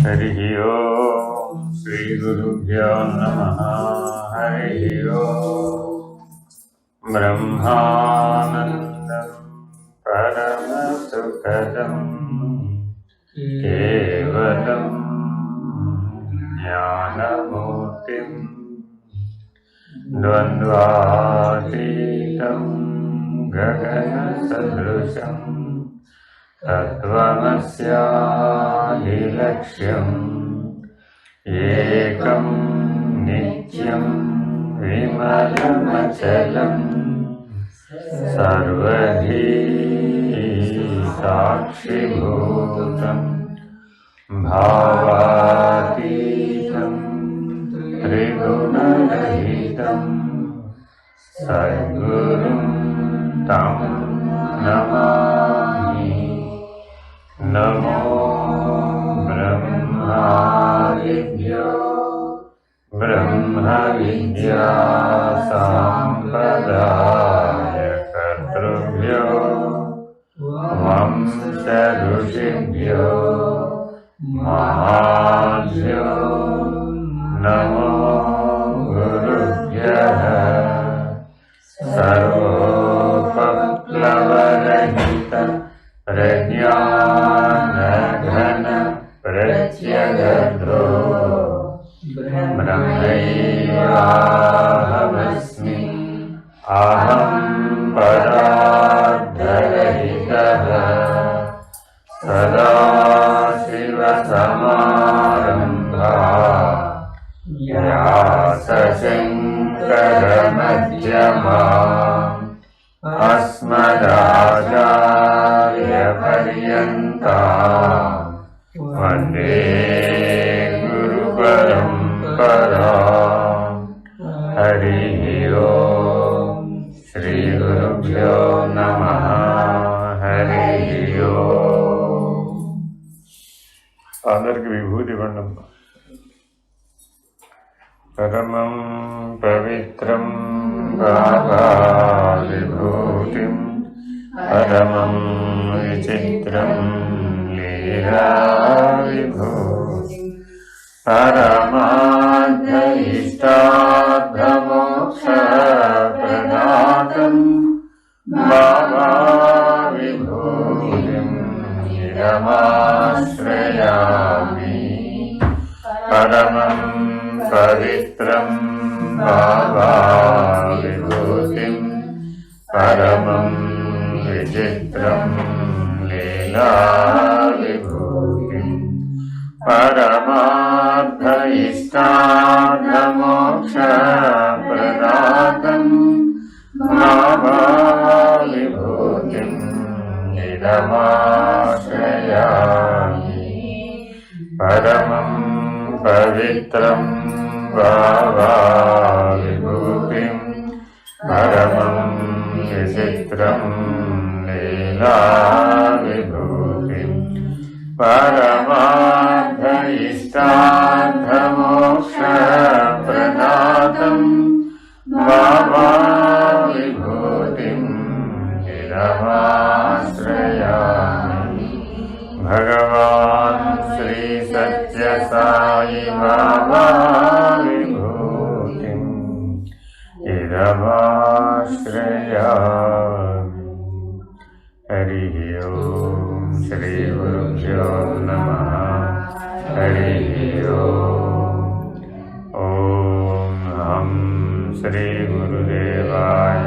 हरिः ओम् श्रीगुरुभ्यो नमः। हरिः ओम् ब्रह्मानन्दं परमसुखदं केवलं ज्ञानमूर्तिं द्वन्द्वातीतं गगनसदृशं तत्त्वमस्यादिलक्ष्यम् एकं नित्यं विमलमचलं सर्वधी साक्षिभूतं भावातीतं त्रिगुणरहितं सद्गुरुं तं नमामि। नमो ब्रह्मादिभ्यो ब्रह्मविद्या सम्प्रदायकर्तृभ्यो वंशऋषिभ्यो महाभ्यो नमो गुरुभ्यः। सर्वोपप्लवरहित प्रज्ञानघन प्रत्यगर्धो ब्रह्मैवाहमस्मि अहं परार्थरहितः। सदाशिवसमारम्भाः व्यासशङ्करमध्यमाम् अस्मदाचार्यपर्यन्तां वन्दे गुरुपरम्पराम्। हरिः ओम् श्रीगुरुभ्यो नमः। हरिः ओम्। అందరికి విభూతి వర్ణం परमं पवित्रं भावाविभूतिं परमं विचित्रं लीलाविभूतिं परमार्थइष्टार्थमोक्षप्रदातं भावाविभूतिं निरमाश्रयामि। परमं पवित्रं भावाविभूतिं परमं विचित्रं लीलाविभूतिं परमार्थइष्टार्थमोक्षप्रदातं भावाविभूतिं निरमाश्रयामि। परमं पवित्रं भावाविभूतिं परमं विचित्रं लीलाविभूतिं परमार्थइष्टार्थमोक्षप्रदातं भावाविभूतिं निरमाश्रयामि। भगवान् श्री सत्य साई बाबा विभूतिं निरमाश्रयामि। हरिः ओम् श्री गुरुभ्यो नमः। हरिः ओम्। ॐ श्री गुरुदेवाय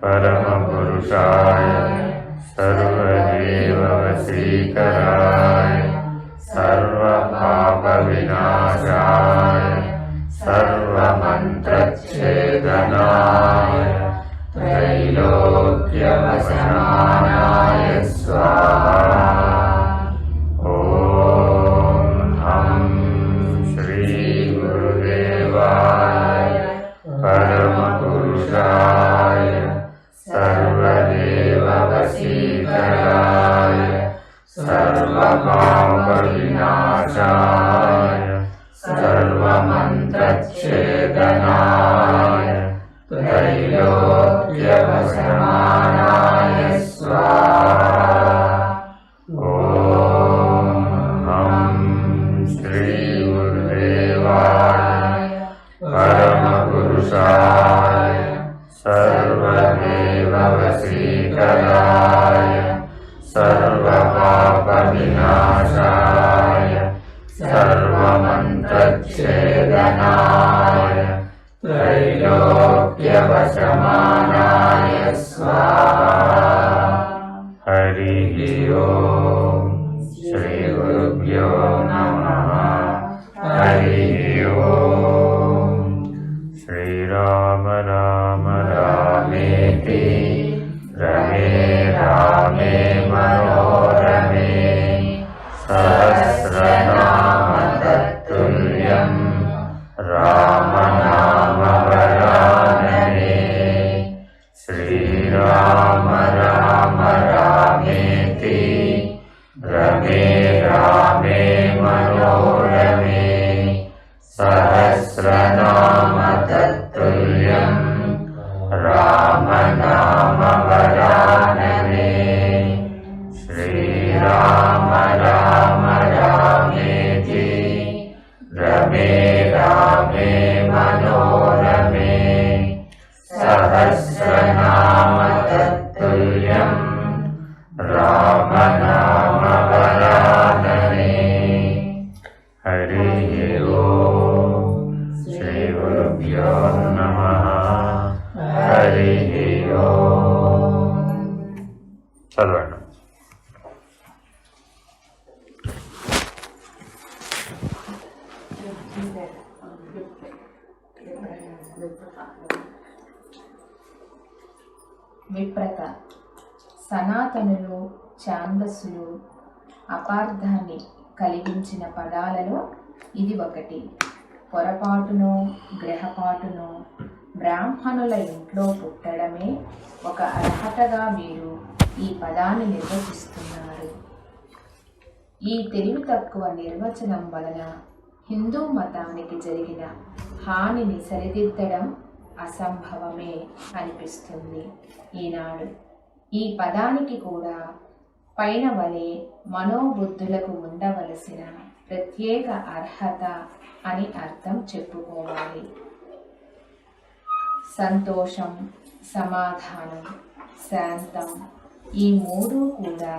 परमपुरुषाय सर्वदेववशीकराय सर्वपापविनाशाय सर्वमन्त्रच्छेदनाय त्रैलोक्यवसानाय स्वाहा। ॐ श्रीगुरुदेवाय परमपुरुषाय सर्वदेववशीकराय सर्वपापविनाशाय सर्वमन्त्रच्छेदनाय त्रैलोक्यवसानाय स्वाहा। ॐ श्री गुरुदेवाय परमपुरुषाय सर्वदेव वशीकराय सर्वपापविनाशाय सर्वमन्त्रच्छेदनाय त्रैलोक्यवशमानाय स्वाहा। हरिः ओम। श्री गुरुभ्यो नमः। हरिः ओम। श्रीराम राम रामेति रमे रामे मनोरमे सहस्रनाम तत्तुल्यं राम नाम वरानने। श्रीराम राम रामेति रमे रामे मनोरमे सहस्रनाम तत्तुल्यं राम नाम वरानने। श्रीराम राम रामेति रमे रामे मनोरमे सहस्रनाम तत्तुल्यं राम नाम वरानने। हरिः ओम। श्री गुरुभ्यो नमः। हरिः ओम। चलवंడి। విప్రత సనాతనులు ఛాందస్సులు అపార్థాన్ని కలిగించిన పదాలలో ఇది ఒకటి. పొరపాటును గ్రహపాటును బ్రాహ్మణుల ఇంట్లో పుట్టడమే ఒక అర్హతగా వీరు ఈ పదాన్ని నిర్వచిస్తున్నారు. ఈ తెలివి తక్కువ నిర్వచనం వలన హిందూ మతానికి జరిగిన హానిని సరిదిద్దడం అసంభవమే అనిపిస్తుంది. ఈనాడు ఈ పదానికి కూడా పైన వలె మనోబుద్ధులకు ఉండవలసిన ప్రత్యేక అర్హత అని అర్థం చెప్పుకోవాలి. సంతోషం, సమాధానం, శాంతం ఈ మూడు కూడా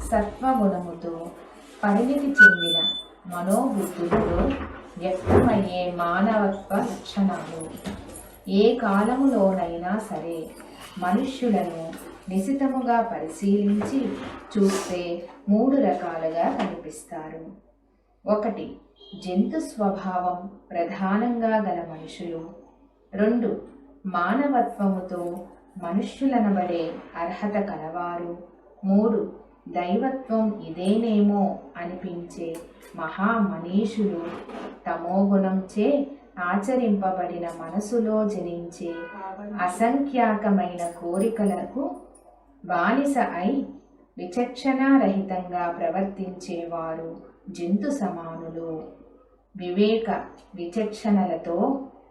సత్వగుణముతో పరిణితి చెందిన మనోబుద్ధులలో వ్యక్తమయ్యే మానవత్వ లక్షణాలు. ఏ కాలములోనైనా సరే మనుష్యులను నిశితముగా పరిశీలించి చూస్తే మూడు రకాలుగా కనిపిస్తారు. ఒకటి, జంతు స్వభావం ప్రధానంగా గల మనుషులు. 2, మానవత్వముతో మనుష్యులనబడే అర్హత కలవారు. 3, దైవత్వం ఇదేనేమో అనిపించే మహామనీషులు. తమోగుణంచే ఆచరింపబడిన మనసులో జనించే అసంఖ్యాకమైన కోరికలకు బానిస అయి విచక్షణారహితంగా ప్రవర్తించేవారు జంతు సమానులు. వివేక విచక్షణలతో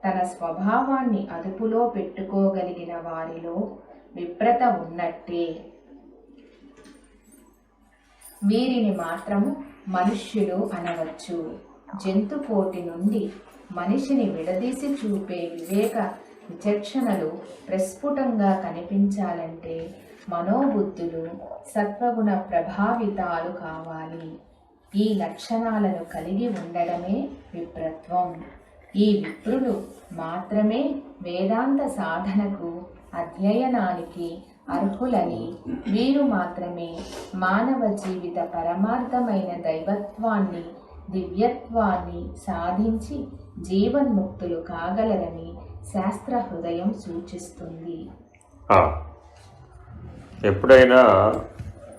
తన స్వభావాన్ని అదుపులో పెట్టుకోగలిగిన వారిలో విప్రత ఉన్నట్టే. వీరిని మాత్రము మనుష్యులు అనవచ్చు. జంతుకోటి నుండి మనిషిని విడదీసి చూపే వివేక విచక్షణలు ప్రస్ఫుటంగా కనిపించాలంటే మనోబుద్ధులు సత్వగుణ ప్రభావితాలు కావాలి. ఈ లక్షణాలను కలిగి ఉండడమే విప్రత్వం. ఈ విప్రులు మాత్రమే వేదాంత సాధనకు అధ్యయనానికి అర్హులని, వీరు మాత్రమే మానవ జీవిత పరమార్థమైన దైవత్వాన్ని దివ్యత్వాన్ని సాధించి జీవన్ముక్తులు కాగలరని శాస్త్ర హృదయం సూచిస్తుంది. ఎప్పుడైనా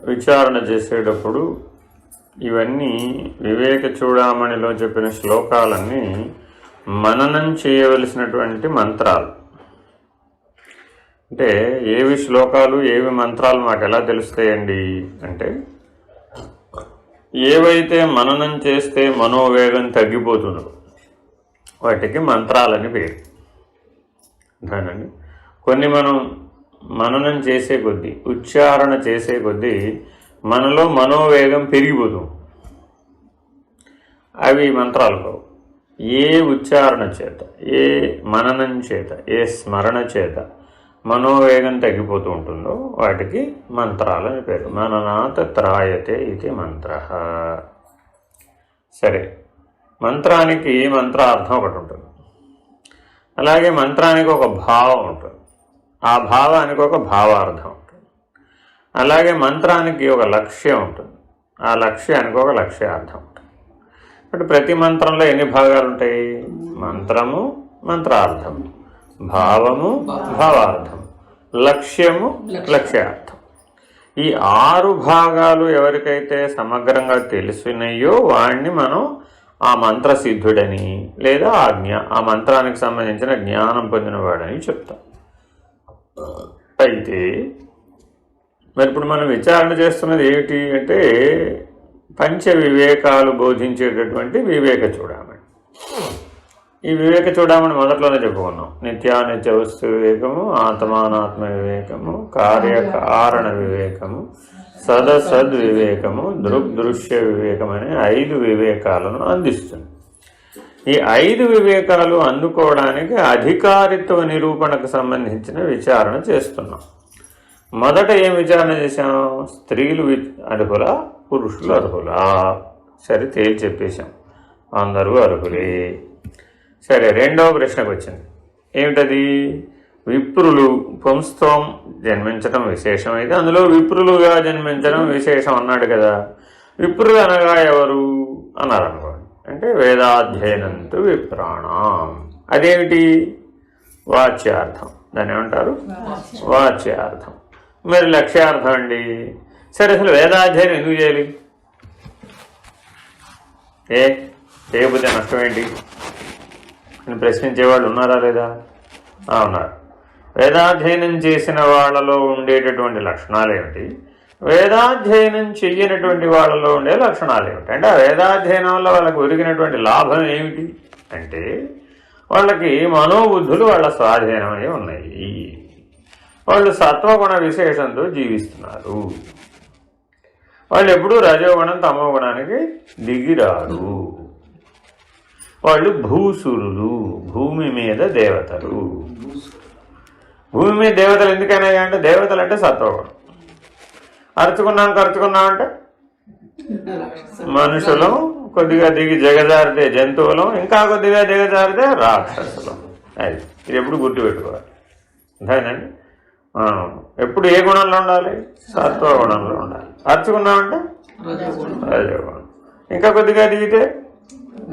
విచారణ చేసేటప్పుడు ఇవన్నీ వివేక చూడామణిలో చెప్పిన శ్లోకాలన్నీ మననం చేయవలసినటువంటి మంత్రాలు. అంటే ఏవి శ్లోకాలు ఏవి మంత్రాలు మాకు ఎలా తెలుస్తాయండి అంటే, ఏవైతే మననం చేస్తే మనోవేగం తగ్గిపోతుందో వాటికి మంత్రాలని పేరు. అంతేనండి. కొన్ని మనం మననం చేసే కొద్దీ, ఉచ్చారణ చేసే కొద్దీ మనలో మనోవేగం పెరిగిపోతుంది. అవి మంత్రాలు కావు. ఏ ఉచ్చారణ చేత, ఏ మననం చేత, ఏ స్మరణ చేత మనోవేగం తగ్గిపోతూ ఉంటుందో వాటికి మంత్రాలు అని పేరు. మననాత్ త్రాయతే ఇది మంత్ర. సరే, మంత్రానికి మంత్రార్థం ఒకటి ఉంటుంది, అలాగే మంత్రానికి ఒక భావం ఉంటుంది, ఆ భావానికి ఒక భావార్థం ఉంటుంది, అలాగే మంత్రానికి ఒక లక్ష్యం ఉంటుంది, ఆ లక్ష్యానికి ఒక లక్ష్యార్థం ఉంటుంది. అంటే ప్రతి మంత్రంలో ఎన్ని భాగాలు ఉంటాయి? మంత్రము, మంత్రార్థము, భావము, భావార్థం, లక్ష్యము, లక్ష్యార్థం. ఈ 6 భాగాలు ఎవరికైతే సమగ్రంగా తెలిసినాయో వాడిని మనం ఆ మంత్రసిద్ధుడని లేదా ఆ మంత్రానికి సంబంధించిన జ్ఞానం పొందినవాడని చెప్తాం. అయితే మరి ఇప్పుడు మనం విచారణ చేస్తున్నది ఏమిటి అంటే పంచ వివేకాలు బోధించేటటువంటి వివేక చూడమని. ఈ వివేక చూడమని మొదట్లోనే చెప్పుకున్నాం. నిత్యానిత్య వస్తు వివేకము, ఆత్మానాత్మ వివేకము, కార్యకారణ వివేకము, సదసద్వివేకము, దృగ్దృశ్య వివేకం అనే 5 వివేకాలను అందిస్తుంది. ఈ 5 వివేకాలు అందుకోవడానికి అధికారిత్వ నిరూపణకు సంబంధించిన విచారణ చేస్తున్నాం. మొదట ఏం విచారణ చేశాం? స్త్రీలు అర్హులా, పురుషులు అర్హులా? సరే, తేల్చి చెప్పేశాం, అందరూ అర్హులే. సరే, రెండవ ప్రశ్నకు వచ్చింది. ఏమిటది? విప్రులు పుంస్త్వం జన్మించడం విశేషం అయితే అందులో విప్రులుగా జన్మించడం విశేషం అన్నాడు కదా. విప్రులు అనగా ఎవరు అన్నారనుకోండి. అంటే వేదాధ్యయనంతు విప్రాణం. అదేమిటి? వాచ్యార్థం. దాన్ని ఏమంటారు? వాచ్యార్థం. మరి లక్ష్యార్థం అండి. సరే, అసలు వేదాధ్యయనం ఎందుకు చేయాలి? చేయకపోతే నష్టం ఏంటి అని ప్రశ్నించేవాళ్ళు ఉన్నారా లేదా? ఉన్నారు. వేదాధ్యయనం చేసిన వాళ్ళలో ఉండేటటువంటి లక్షణాలు ఏమిటి? వేదాధ్యయనం చెయ్యనటువంటి వాళ్ళలో ఉండే లక్షణాలు ఏమిటి? అంటే ఆ వేదాధ్యయనం వల్ల వాళ్ళకి ఒరిగినటువంటి లాభం ఏమిటి అంటే వాళ్ళకి మనోబుద్ధులు వాళ్ళ స్వాధీనమై ఉన్నాయి. వాళ్ళు సత్వగుణ విశేషంతో జీవిస్తున్నారు. వాళ్ళు ఎప్పుడూ రజోగుణం తమో గుణానికి దిగిరారు. వాళ్ళు భూసురులు, భూమి మీద దేవతలు. భూమి మీద దేవతలు ఎందుకైనా అంటే దేవతలు అంటే సత్వగుణం. అరుచుకున్నాం అంటే మనుషులం, కొద్దిగా దిగి దిగజారితే జంతువులం, ఇంకా కొద్దిగా దిగజారితే రాక్షసులం. అది ఇది ఎప్పుడు గుర్తుపెట్టుకోవాలి. అంతేనండి. ఎప్పుడు ఏ గుణంలో ఉండాలి? సత్వగుణంలో ఉండాలి. అరుచుకున్నామంటే రజోగుణం, ఇంకా కొద్దిగా దిగితే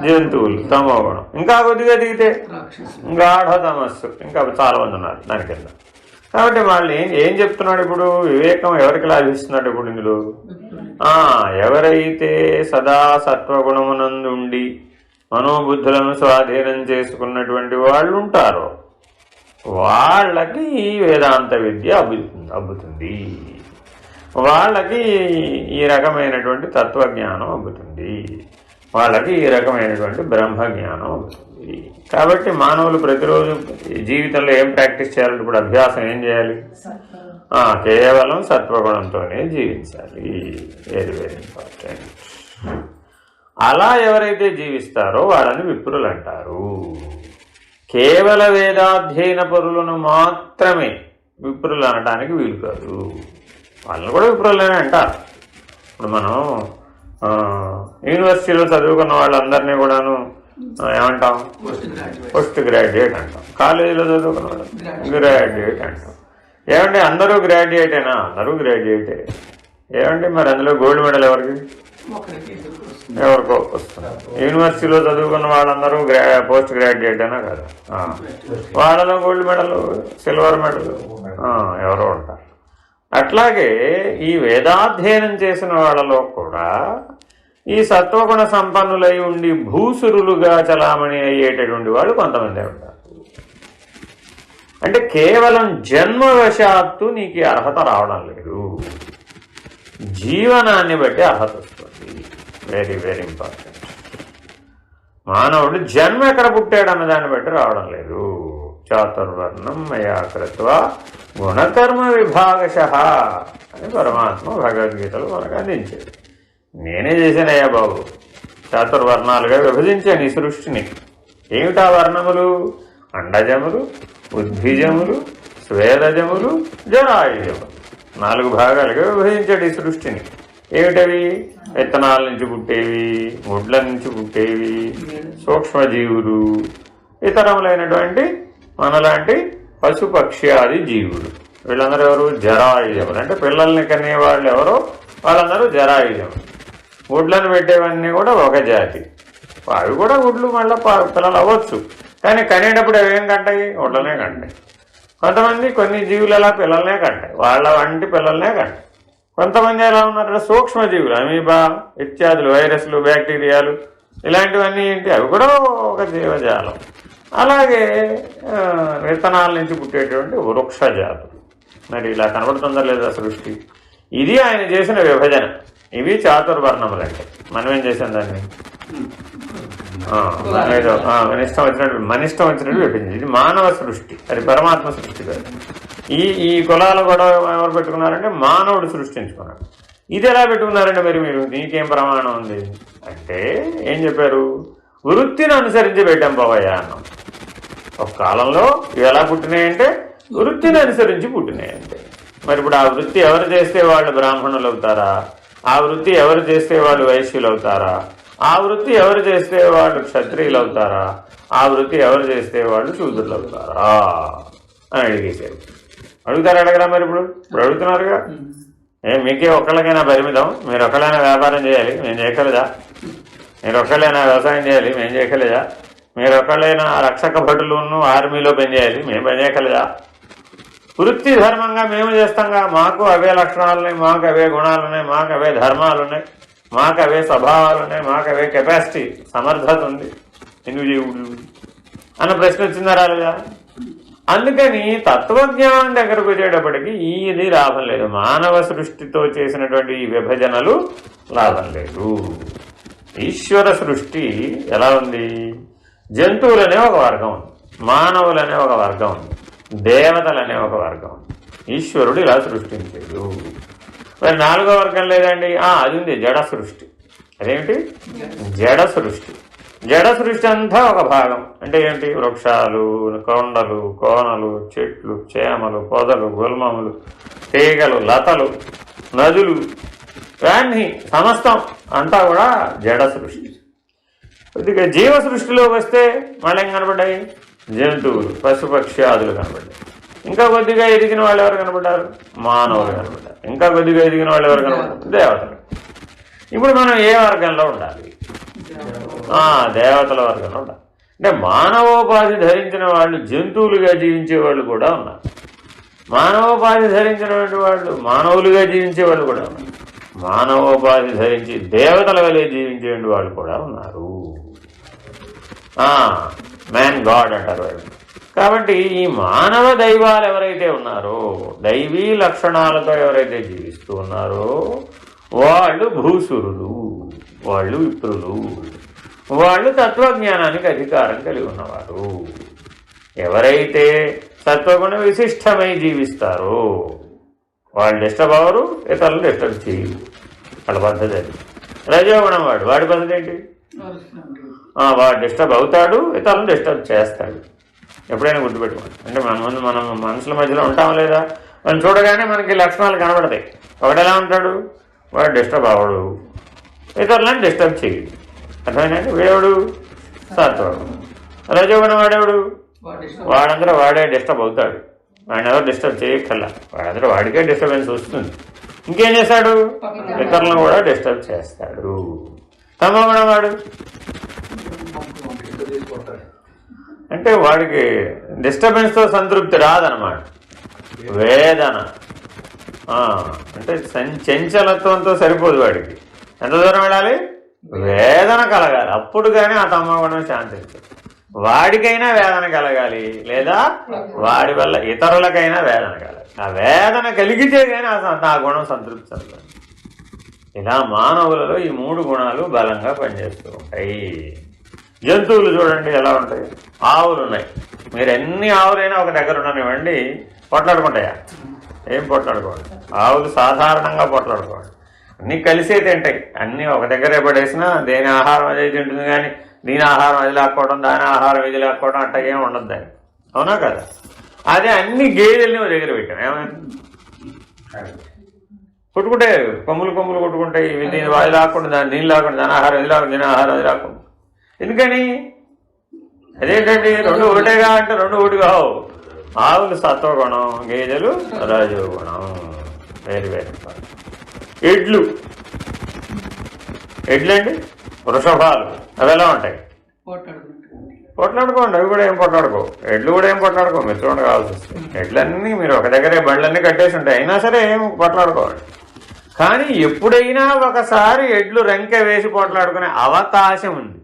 జంతువులు తమో గుణం, ఇంకా కొద్దిగా దిగితే గాఢ తమస్సు, ఇంకా చాలా మంది ఉన్నారు దాని కింద. కాబట్టి వాళ్ళు ఏం చెప్తున్నాడు ఇప్పుడు? వివేకం ఎవరికి లాభిస్తున్నాడు ఇప్పుడు ఇందులో? ఎవరైతే సదా సత్వగుణమునందుండి మనోబుద్ధులను స్వాధీనం చేసుకున్నటువంటి వాళ్ళు ఉంటారో వాళ్ళకి ఈ వేదాంత విద్య అబ్బుతుంది. వాళ్ళకి ఈ రకమైనటువంటి తత్వజ్ఞానం అబ్బుతుంది. వాళ్ళకి ఈ రకమైనటువంటి బ్రహ్మజ్ఞానం అవుతుంది. కాబట్టి మానవులు ప్రతిరోజు జీవితంలో ఏం ప్రాక్టీస్ చేయాలంటే ఇప్పుడు అభ్యాసం ఏం చేయాలి? కేవలం సత్వగుణంతోనే జీవించాలి. Very very important. అలా ఎవరైతే జీవిస్తారో వాళ్ళని విప్రులు అంటారు. కేవల వేదాధ్యయన పరులను మాత్రమే విప్రులు అనడానికి వీలు కాదు. వాళ్ళని కూడా విప్రులనే అంటారు. ఇప్పుడు మనం యూనివర్సిటీలో చదువుకున్న వాళ్ళందరినీ కూడాను ఏమంటాం? పోస్ట్ గ్రాడ్యుయేట్ అంటాం. కాలేజీలో చదువుకున్న వాళ్ళు గ్రాడ్యుయేట్ అంటాం. ఏమంటే అందరూ గ్రాడ్యుయేటేనా? అందరూ గ్రాడ్యుయేటే. ఏమంటే మరి అందులో గోల్డ్ మెడల్ ఎవరికి? ఎవరికో వస్తున్నారు. యూనివర్సిటీలో చదువుకున్న వాళ్ళందరూ పోస్ట్ గ్రాడ్యుయేటేనా కదా? వాళ్ళలో గోల్డ్ మెడల్, సిల్వర్ మెడల్ ఎవరో ఉంటారు. అట్లాగే ఈ వేదాధ్యయనం చేసిన వాళ్ళలో కూడా ఈ సత్వగుణ సంపన్నులై ఉండి భూసురులుగా చలామణి అయ్యేటటువంటి వాళ్ళు కొంతమంది ఉంటారు. అంటే కేవలం జన్మవశాత్తు నీకు అర్హత రావడం లేదు, జీవనాన్ని బట్టి అర్హత వస్తుంది. Very very important. మానవుడు జన్మ ఎక్కడ పుట్టాడు అన్న దాన్ని బట్టి రావడం లేదు. చాతుర్వర్ణం మయా కృత్వా గుణకర్మ విభాగశః అని పరమాత్మ భగవద్గీతలో మనకు అందించేది. నేనే చేశానయ్యా బాబు, చాతుర్వర్ణాలుగా విభజించాను ఈ సృష్టిని. ఏమిటా వర్ణములు? అండజములు, ఉద్భిజములు, స్వేదజములు, జరాయుజములు 4 భాగాలుగా విభజించాడు ఈ సృష్టిని. ఏమిటవి? విత్తనాల నుంచి పుట్టేవి, గుడ్ల నుంచి పుట్టేవి, సూక్ష్మజీవులు, ఇతరములైనటువంటి మనలాంటి పశుపక్షి ఆది జీవులు. వీళ్ళందరూ ఎవరు? జరాయుజములు. అంటే పిల్లల్ని కనేవాళ్ళు ఎవరో వాళ్ళందరూ జరాయుజములు. గుడ్లను పెట్టేవన్నీ కూడా ఒక జాతి. అవి కూడా గుడ్లు మళ్ళీ పిల్లలు అవ్వచ్చు, కానీ కనేటప్పుడు అవేం కంటాయి? గుడ్లనే కంటాయి. కొంతమంది కొన్ని జీవులు అలా పిల్లలనే కంటాయి, వాళ్ళ వంటి పిల్లలనే కంటాయి. కొంతమంది ఎలా ఉన్నారంటే సూక్ష్మజీవులు, అమీబా ఇత్యాదులు, వైరస్లు, బ్యాక్టీరియాలు ఇలాంటివన్నీ ఏంటి? అవి కూడా ఒక జీవజాలం. అలాగే విత్తనాల నుంచి పుట్టేటువంటి వృక్షజాతులు. మరి ఇలా కనబడుతుందా లేదా సృష్టి? ఇది ఆయన చేసిన విభజన. ఇవి చాతుర్వర్ణములంటే. మనం ఏం చేసాం దాన్ని మన ఇష్టం వచ్చినట్టు విభజించి. ఇది మానవ సృష్టి, అది పరమాత్మ సృష్టి కాదు. ఈ కులాలు కూడా ఎవరు పెట్టుకున్నారంటే మానవుడు సృష్టించుకున్నాడు. ఇది ఎలా పెట్టుకున్నారంటే మరి మీరు నీకేం ప్రమాణం ఉంది అంటే ఏం చెప్పారు? వృత్తిని అనుసరించి పెట్టాం పోవయ్యా అన్నాం. ఒక కాలంలో ఇవి ఎలా పుట్టినాయంటే వృత్తిని అనుసరించి పుట్టినాయంటే. మరి ఇప్పుడు ఆ వృత్తి ఎవరు చేస్తే వాళ్ళు బ్రాహ్మణులు అవుతారా? ఆ వృత్తి ఎవరు చేస్తే వాళ్ళు వైశ్యులు అవుతారా? ఆ వృత్తి ఎవరు చేస్తే వాళ్ళు క్షత్రియులు అవుతారా? ఆ వృత్తి ఎవరు చేస్తే వాళ్ళు శూద్రులు అవుతారా అని అడిగేశారు. అడగరా మరి? ఇప్పుడు అడుగుతున్నారుగా. మీకే ఒక్కళ్ళకైనా పరిమితం? మీరు ఒక్కళ్ళైనా వ్యాపారం చేయాలి, మేము చేయగలదా? మీరు ఒక్కళ్ళైనా వ్యవసాయం చేయాలి, మేము చేయగలదా? మీరు ఒక్కళ్ళైనా రక్షక భటులను ఆర్మీలో పనిచేయాలి, మేము పనిచేయగలదా? వృత్తి ధర్మంగా మేము చేస్తాంగా. మాకు అవే లక్షణాలున్నాయి, మాకు అవే గుణాలున్నాయి, మాకు అవే ధర్మాలున్నాయి, మాకు అవే స్వభావాలు ఉన్నాయి, మాకు అవే కెపాసిటీ, సమర్థత ఉంది. ఎందుకు జీవుడు అన్న ప్రశ్న వచ్చిందా రాలేదా? అందుకని తత్వజ్ఞానం దగ్గరకు వచ్చేటప్పటికి ఇది లాభం లేదు. మానవ సృష్టితో చేసినటువంటి ఈ విభజనలు లాభం లేదు. ఈశ్వర సృష్టి ఎలా ఉంది? జంతువులనే ఒక వర్గం ఉంది, మానవులనే ఒక వర్గం ఉంది, దేవతలనే ఒక వర్గం ఉంది. ఈశ్వరుడు ఇలా సృష్టించాడు. మరి 4వ వర్గం లేదండి, అది ఉంది, జడ సృష్టి. అదేమిటి? జడ సృష్టి. జడ సృష్టి అంతా ఒక భాగం. అంటే ఏంటి? వృక్షాలు, కొండలు, కోనలు, చెట్లు, చేమలు, పొదలు, గుల్మములు, తీగలు, లతలు, నదులు, ఇవన్నీ సమస్తం అంతా కూడా జడ సృష్టి. కొద్దిగా జీవ సృష్టిలోకి వస్తే మళ్ళీ ఏం కనబడ్డాయి? జంతువులు, పశుపక్ష్యాదులు కనబడ్డాయి. ఇంకా కొద్దిగా ఎదిగిన వాళ్ళు ఎవరు కనబడ్డారు? మానవులు కనబడ్డారు. ఇంకా కొద్దిగా ఎదిగిన వాళ్ళు ఎవరు కనబడ్డారు? దేవతలు. ఇప్పుడు మనం ఏ వర్గంలో ఉండాలి? దేవతల వర్గంలో ఉండాలి. అంటే మానవోపాధి ధరించిన వాళ్ళు జంతువులుగా జీవించే వాళ్ళు కూడా ఉన్నారు, మానవోపాధి ధరించినటువంటి వాళ్ళు మానవులుగా జీవించే వాళ్ళు కూడా ఉన్నారు, మానవోపాధి ధరించి దేవతల వలె జీవించే వాళ్ళు కూడా ఉన్నారు. మ్యాన్ గాడ్ అంటారు వాళ్ళు. కాబట్టి ఈ మానవ దైవాలు ఎవరైతే ఉన్నారో, దైవీ లక్షణాలతో ఎవరైతే జీవిస్తూ ఉన్నారో వాళ్ళు భూసురులు, వాళ్ళు విప్రులు, వాళ్ళు తత్వజ్ఞానానికి అధికారం కలిగి ఉన్నవారు. ఎవరైతే సత్వగుణ విశిష్టమై జీవిస్తారో వాళ్ళు డిస్టర్బ్ అవ్వరు, ఇతరులు డిస్టర్బ్ చేయరు. వాళ్ళ పద్ధతి అది. రజోగుణం వాడి పద్ధతి ఏంటి? వాడు డిస్టర్బ్ అవుతాడు, ఇతరులను డిస్టర్బ్ చేస్తాడు. ఎప్పుడైనా గుర్తుపెట్టుకోండి. అంటే మనం మనుషుల మధ్యలో ఉంటాం లేదా, మనం చూడగానే మనకి లక్షణాలు కనబడతాయి. ఒకడెలా ఉంటాడు? వాడు డిస్టర్బ్ అవ్వడు, ఇతరులను డిస్టర్బ్ చేయడు. అర్థమైందండి? వీడెవడు? సత్వగుణం. రజోగుణం వాడేవాడు? వాడందరూ వాడే డిస్టర్బ్ అవుతాడు, వాడిని ఎవరు డిస్టర్బ్ చేయక్కర్లా, వాడందరూ వాడికే డిస్టర్బెన్స్ వస్తుంది. ఇంకేం చేస్తాడు? ఇతరులను కూడా డిస్టర్బ్ చేస్తాడు. తమోగుణం వాడు అంటే వాడికి డిస్టర్బెన్స్తో సంతృప్తి రాదనమాట. వేదన అంటే చంచలత్వంతో సరిపోదు వాడికి. ఎంత దూరం వెళ్ళాలి? వేదన కలగాలి, అప్పుడు కానీ ఆ తమోగుణం శాంతించదు. వాడికైనా వేదన కలగాలి, లేదా వాడి వల్ల ఇతరులకైనా వేదన కలగాలి. ఆ వేదన కలిగితే కానీ ఆ గుణం సంతృప్తి చెందదు. ఇలా మానవులలో ఈ 3 గుణాలు బలంగా పనిచేస్తూ ఉంటాయి. జంతువులు చూడండి ఎలా ఉంటాయి. ఆవులు ఉన్నాయి, మీరు ఎన్ని ఆవులైనా ఒక దగ్గర ఉండనివ్వండి, పొట్లాడుకుంటాయా? ఏం పొట్లాడుకోండి. ఆవులు సాధారణంగా పొట్లాడుకోండి. అన్నీ కలిసే తింటాయి. అన్నీ ఒక దగ్గరే పడేసినా దేని ఆహారం అదే తింటుంది, కానీ దీని ఆహారం అది లాక్కోవడం, దాని ఆహారం ఇది లాక్కోవడం అట్లా ఏం ఉండదు దాన్ని. అవునా కదా? అదే అన్ని గేదెల్ని ఒక దగ్గర పెట్టాం, ఏమైంది? కొట్టుకుంటే కొమ్ములు కొట్టుకుంటాయి. ఇవి దీని అది లాక్కుండా దీని లాక్కుండా, దాని ఆహారం ఇది లాక్కుండా, దీని ఆహారం అది లాక్కుండా. ఎందుకని? అదేంటండి, రెండు ఒకటేగా అంటే రెండు ఒకటి కావు. ఆవులు సత్వగుణం, గేదెలు రజోగుణం. వేరు వేరు. ఎడ్లండి వృషభాలు, అవి ఎలా ఉంటాయి? పొట్లాడుకోండి, అవి కూడా ఏం పొట్లాడుకో. ఎడ్లు కూడా ఏం పొట్లాడుకో, మీరు చూడండి కావాల్సి వస్తుంది. ఎడ్లన్నీ మీరు ఒక దగ్గరే బళ్ళన్నీ కట్టేసి ఉంటాయి, అయినా సరే ఏం పొట్లాడుకోవాలి. కానీ ఎప్పుడైనా ఒకసారి ఎడ్లు రంకె వేసి పొట్లాడుకునే అవకాశం ఉంది.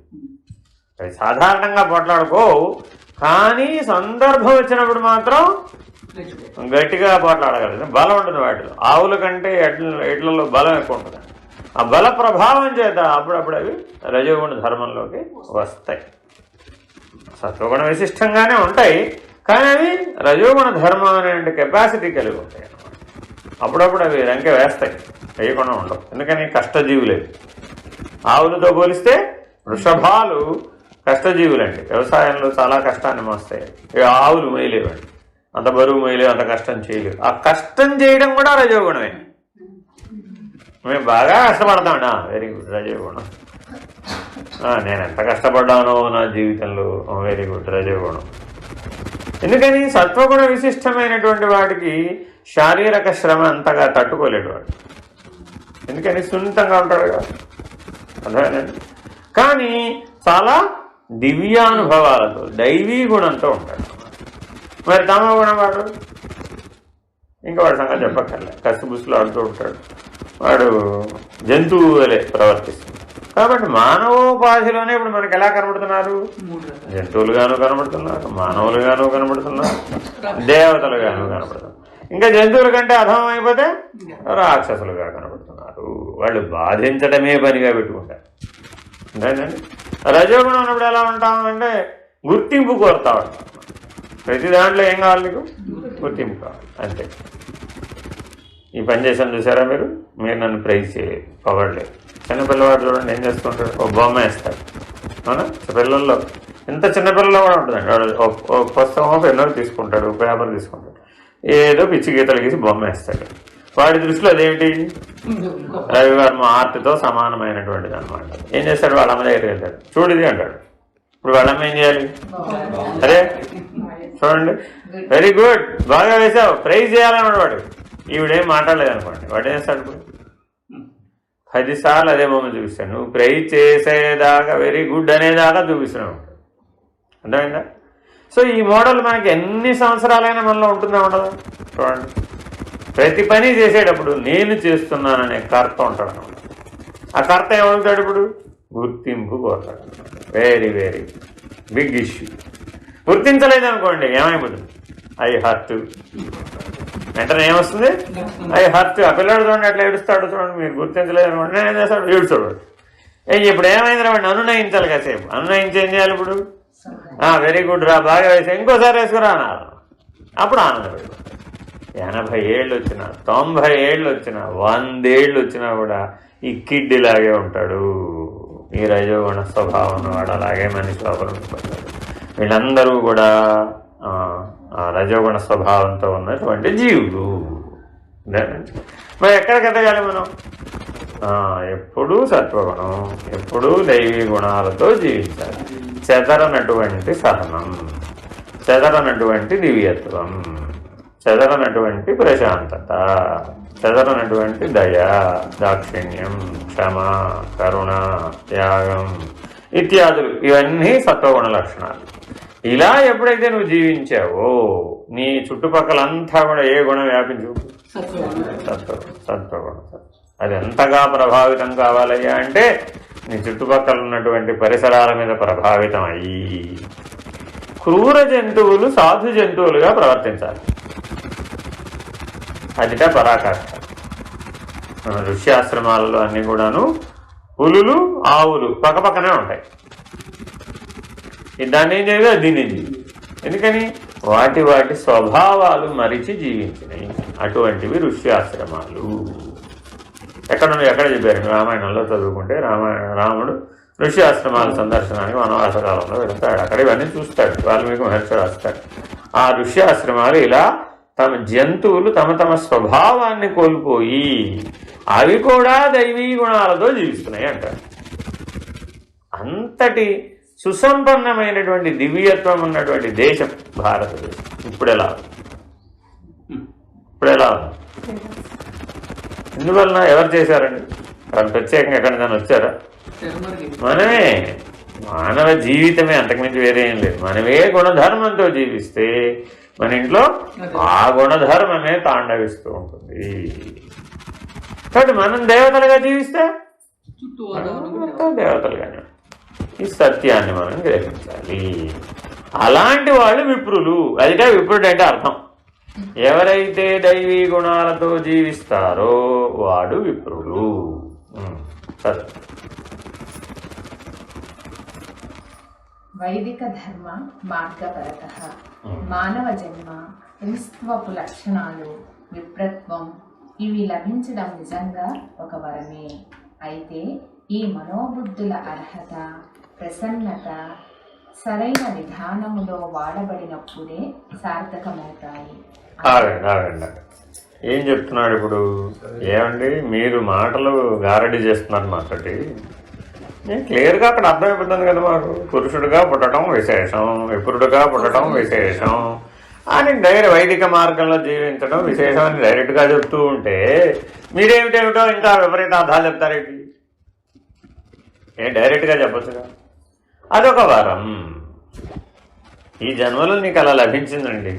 అవి సాధారణంగా పొట్లాడుకో, కానీ సందర్భం వచ్చినప్పుడు మాత్రం గట్టిగా పోట్లాడగలదు. బలం ఉంటుంది వాటిలో. ఆవుల కంటే ఎడ్లలో బలం ఎక్కువ ఉంటుంది. ఆ బల ప్రభావం చేత అప్పుడప్పుడు అవి రజోగుణ ధర్మంలోకి వస్తాయి. సత్వగుణ విశిష్టంగానే ఉంటాయి, కానీ అవి రజోగుణ ధర్మం అనే కెపాసిటీ కలిగి ఉంటాయి అన్నమాట. అప్పుడప్పుడు అవి రంకె వేస్తాయి, వేయకుండా ఉండవు. ఎందుకని? కష్టజీవులేదు. ఆవులతో పోలిస్తే వృషభాలు కష్టజీవులండి. వ్యవసాయంలో చాలా కష్టాన్ని మోస్తాయి. ఇక ఆవులు మొయ్యలేవండి, అంత బరువు మొయ్యలేవు, అంత కష్టం చేయలేవు. ఆ కష్టం చేయడం కూడా రజోగుణమే. మేము బాగా కష్టపడతామండి, వెరీ గుడ్, రజోగుణం. నేను ఎంత కష్టపడ్డానో నా జీవితంలో, వెరీ గుడ్, రజోగుణం. ఎందుకని? సత్వగుణ విశిష్టమైనటువంటి వాడికి శారీరక శ్రమ అంతగా తట్టుకోలేడు వాడు. ఎందుకని? సున్నితంగా ఉంటాడు కదా, అర్థమేనండి. కానీ చాలా దివ్యానుభవాలతో, దైవీ గుణంతో ఉంటాడు. మరి తమ గుణం వాడు ఇంకా వాడి సంగతి చెప్పక్కర్లే. కసిబుసులు ఆడుతూ ఉంటాడు, వాడు జంతువు వలె ప్రవర్తిస్తుంది. కాబట్టి మానవోపాధిలోనే ఇప్పుడు మనకి ఎలా కనబడుతున్నారు? జంతువులుగాను కనబడుతున్నారు, మానవులుగాను కనబడుతున్నారు, దేవతలుగాను కనబడుతున్నారు. ఇంకా జంతువుల కంటే అధమం అయిపోతే రాక్షసులుగా కనబడుతున్నారు. వాళ్ళు బాధించడమే పనిగా పెట్టుకుంటారు. అంతేనండి. రజోగుణం ఉన్నప్పుడు ఎలా ఉంటామంటే గుర్తింపు కోరుతా ఉంటాం. ప్రతి దాంట్లో ఏం కావాలి? నీకు గుర్తింపు కావాలి, అంతే. ఈ పని చేశాను చూసారా మీరు నన్ను ప్రైజ్ చేయలేదు, పొగడలేదు. చిన్నపిల్లవాడు చూడండి ఏం చేసుకుంటాడు, ఒక బొమ్మ వేస్తాడు. అవునా? పిల్లల్లో ఎంత చిన్నపిల్లల్లో కూడా ఉంటుందండి. వాడు ఒక పుస్తకం పిల్లలు తీసుకుంటాడు, పేపర్ తీసుకుంటాడు, ఏదో పిచ్చి గీతలు గీసి బొమ్మ వేస్తాడు. వాడి దృష్టిలో అదేంటి? రవివర్మ ఆర్ట్తో సమానమైనటువంటిది అనమాట. ఏం చేస్తాడు? వాళ్ళ అమ్మ దగ్గరికి వెళ్తాడు, చూడిది అంటాడు. ఇప్పుడు వాళ్ళమ్మ ఏం చేయాలి? అరే చూడండి, వెరీ గుడ్, బాగా వేసావు, ప్రైజ్ చేయాలన్నాడు వాడు. ఈవిడేం మాట్లాడలేదు అనుకోండి, వాడు ఏం చేస్తాడు? ఇప్పుడు 10 సార్లు అదే బొమ్మ చూపిస్తాడు. నువ్వు ప్రైజ్ చేసేదాకా, వెరీ గుడ్ అనేదాకా చూపిస్తున్నావు. అర్థమైందా? సో ఈ మోడల్ మనకి ఎన్ని సంవత్సరాలైనా మనలో ఉంటుందా, ఉండదు? చూడండి, ప్రతి పని చేసేటప్పుడు నేను చేస్తున్నాననే కర్త ఉంటాడు అన్నమాట. ఆ కర్త ఏమవుతాడు? ఇప్పుడు గుర్తింపు కోరుతాడు. Very very big issue. గుర్తించలేదనుకోండి ఏమైపోతుంది? I hurt. వెంటనే ఏమొస్తుంది? I hurt. ఆ పిల్లడు చూడండి అట్లా ఏడుస్తాడు. చూడండి, మీరు గుర్తించలేదనుకోండి నేను ఏం చేస్తాడు? ఏడుస్తాడు. ఇప్పుడు ఏమైంది? వాడిని అనునయించాలి కాసేపు. అనునయించి ఏం చేయాలి? ఇప్పుడు వెరీ గుడ్ రా, బాగా వేసా, ఇంకోసారి వేసుకురా అన్నారు. అప్పుడు ఆనందపడి 80 ఏళ్ళు వచ్చినా, 90 ఏళ్ళు వచ్చినా, 100 ఏళ్ళు వచ్చినా కూడా ఈ కిడ్ ఇలాగే ఉంటాడు. ఈ రజోగుణ స్వభావం వాడు అలాగే మనిషి లోపల ఉండిపోతాడు. వీళ్ళందరూ కూడా రజోగుణ స్వభావంతో ఉన్నటువంటి జీవులు. మరి ఎక్కడికి ఎదగాలి మనం? ఎప్పుడూ సత్వగుణం, ఎప్పుడూ దైవీ గుణాలతో జీవించాలి. చెదరనటువంటి సహనం, చెదరనటువంటి దివ్యత్వం, చెదరనటువంటి ప్రశాంతత, చెదరనటువంటి దయ, దాక్షిణ్యం, క్షమ, కరుణ, త్యాగం ఇత్యాదులు. ఇవన్నీ సత్వగుణ లక్షణాలు. ఇలా ఎప్పుడైతే నువ్వు జీవించావో నీ చుట్టుపక్కలంతా కూడా ఏ గుణం వ్యాపించు? సత్వగుణం. అది ఎంతగా ప్రభావితం కావాలయ్యా అంటే నీ చుట్టుపక్కల ఉన్నటువంటి పరిసరాల మీద ప్రభావితం అయ్యి క్రూర జంతువులు సాధు జంతువులుగా ప్రవర్తించాలి. అదిట పరాకాష్ఠ. మన ఋష్యాశ్రమాలలో అన్నీ కూడాను పులులు, ఆవులు పక్కపక్కనే ఉంటాయి. దాన్ని ఏం చేయదు, అది దీన్ని చేయదు. ఎందుకని? వాటి వాటి స్వభావాలు మరిచి జీవించినాయి. అటువంటివి ఋష్యాశ్రమాలు. ఎక్కడ చెప్పారు రామాయణంలో చదువుకుంటే రాముడు ఋషి ఆశ్రమాల సందర్శనానికి వనవాస కాలంలో వెళ్తాడు. అక్కడ ఇవన్నీ చూస్తాడు. వాల్మీకి మహర్షి రాస్తాడు. ఆ ఋషి ఆశ్రమాలు ఇలా తమ జంతువులు తమ స్వభావాన్ని కోల్పోయి అవి కూడా దైవీ గుణాలతో జీవిస్తున్నాయి అంటారు. అంతటి సుసంపన్నమైనటువంటి దివ్యత్వం ఉన్నటువంటి దేశం భారతదేశం. ఇప్పుడు ఎలా ఉంది? ఎందువలన ఎవరు చేశారండి? వాళ్ళు ప్రత్యేకంగా ఎక్కడికైనా వచ్చారా? మనమే. మానవ జీవితమే, అంతకుమించి వేరే ఏం లేదు. మనమే గుణధర్మంతో జీవిస్తే మన ఇంట్లో ఆ గుణధర్మమే తాండవిస్తూ ఉంటుంది. కాబట్టి మనం దేవతలుగా జీవిస్తే మొత్తం దేవతలుగానే. ఈ సత్యాన్ని మనం గ్రహించాలి. అలాంటి వాళ్ళు విప్రులు. అదిగా విప్రుడు అంటే అర్థం. ఎవరైతే దైవీ గుణాలతో జీవిస్తారో వాడు విప్రుడు. సరే. వైదిక ధర్మ మార్గపరత మానవ జన్మ హింస్త్వపు లక్షణాలు విప్రత్వం ఇవి లభించడం నిజంగా ఒక వరమే. అయితే ఈ మనోబుద్ధుల అర్హత ప్రసన్నత సరైన విధానములో వాడబడినప్పుడే సార్థకమవుతాయి. ఆగండి. ఏం చెప్తున్నాడు ఇప్పుడు? ఏమండి మీరు మాటలు గారడీ చేస్తున్నారు మాతోటి. నేను క్లియర్గా అక్కడ అర్థమైపోతుంది కదా మాకు. పురుషుడిగా పుట్టడం విశేషం, విపురుడుగా పుట్టడం విశేషం అని వైదిక మార్గంలో జీవించడం విశేషం అని డైరెక్ట్గా చెప్తూ ఉంటే మీరేమిటేమిటో ఇంకా విపరీత అర్థాలు చెప్తారేంటి? డైరెక్ట్గా చెప్పచ్చుగా. అదొక వరం. ఈ జన్మలో నీకు అలా లభించిందండి.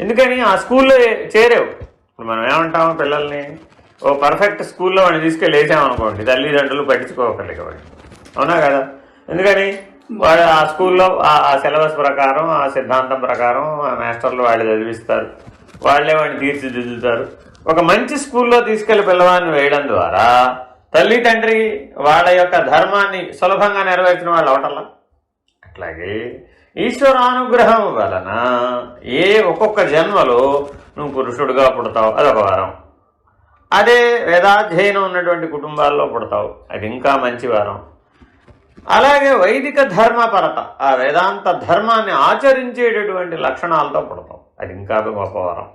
ఎందుకని ఆ స్కూల్లో చేరావు. ఇప్పుడు మనం ఏమంటాము పిల్లల్ని? ఓ పర్ఫెక్ట్ స్కూల్లో వాడిని తీసుకెళ్ళి వేసామనుకోండి, తల్లిదండ్రులు పట్టించుకోకర్లేదు వాడిని. అవునా కదా? ఎందుకని వాడు ఆ స్కూల్లో ఆ సిలబస్ ప్రకారం, ఆ సిద్ధాంతం ప్రకారం ఆ మాస్టర్లు వాళ్ళు చదివిస్తారు, వాళ్ళే వాడిని తీర్చిదిద్దుతారు. ఒక మంచి స్కూల్లో తీసుకెళ్లి పిల్లవాడిని వేయడం ద్వారా తల్లి తండ్రి వాళ్ళ యొక్క ధర్మాన్ని సులభంగా నెరవేర్చిన వాళ్ళు అవటల్లా. అట్లాగే ఈశ్వరానుగ్రహం వలన ఒక్కొక్క జన్మలో నువ్వు పురుషుడుగా పుడతావు, అదొక వరం. అదే వేదాధ్యయనం ఉన్నటువంటి కుటుంబాల్లో పుడతావు, అది ఇంకా మంచి వరం. అలాగే వైదిక ధర్మపరత, ఆ వేదాంత ధర్మాన్ని ఆచరించేటటువంటి లక్షణాలతో పుడతావు, అది ఇంకా గొప్ప వరం.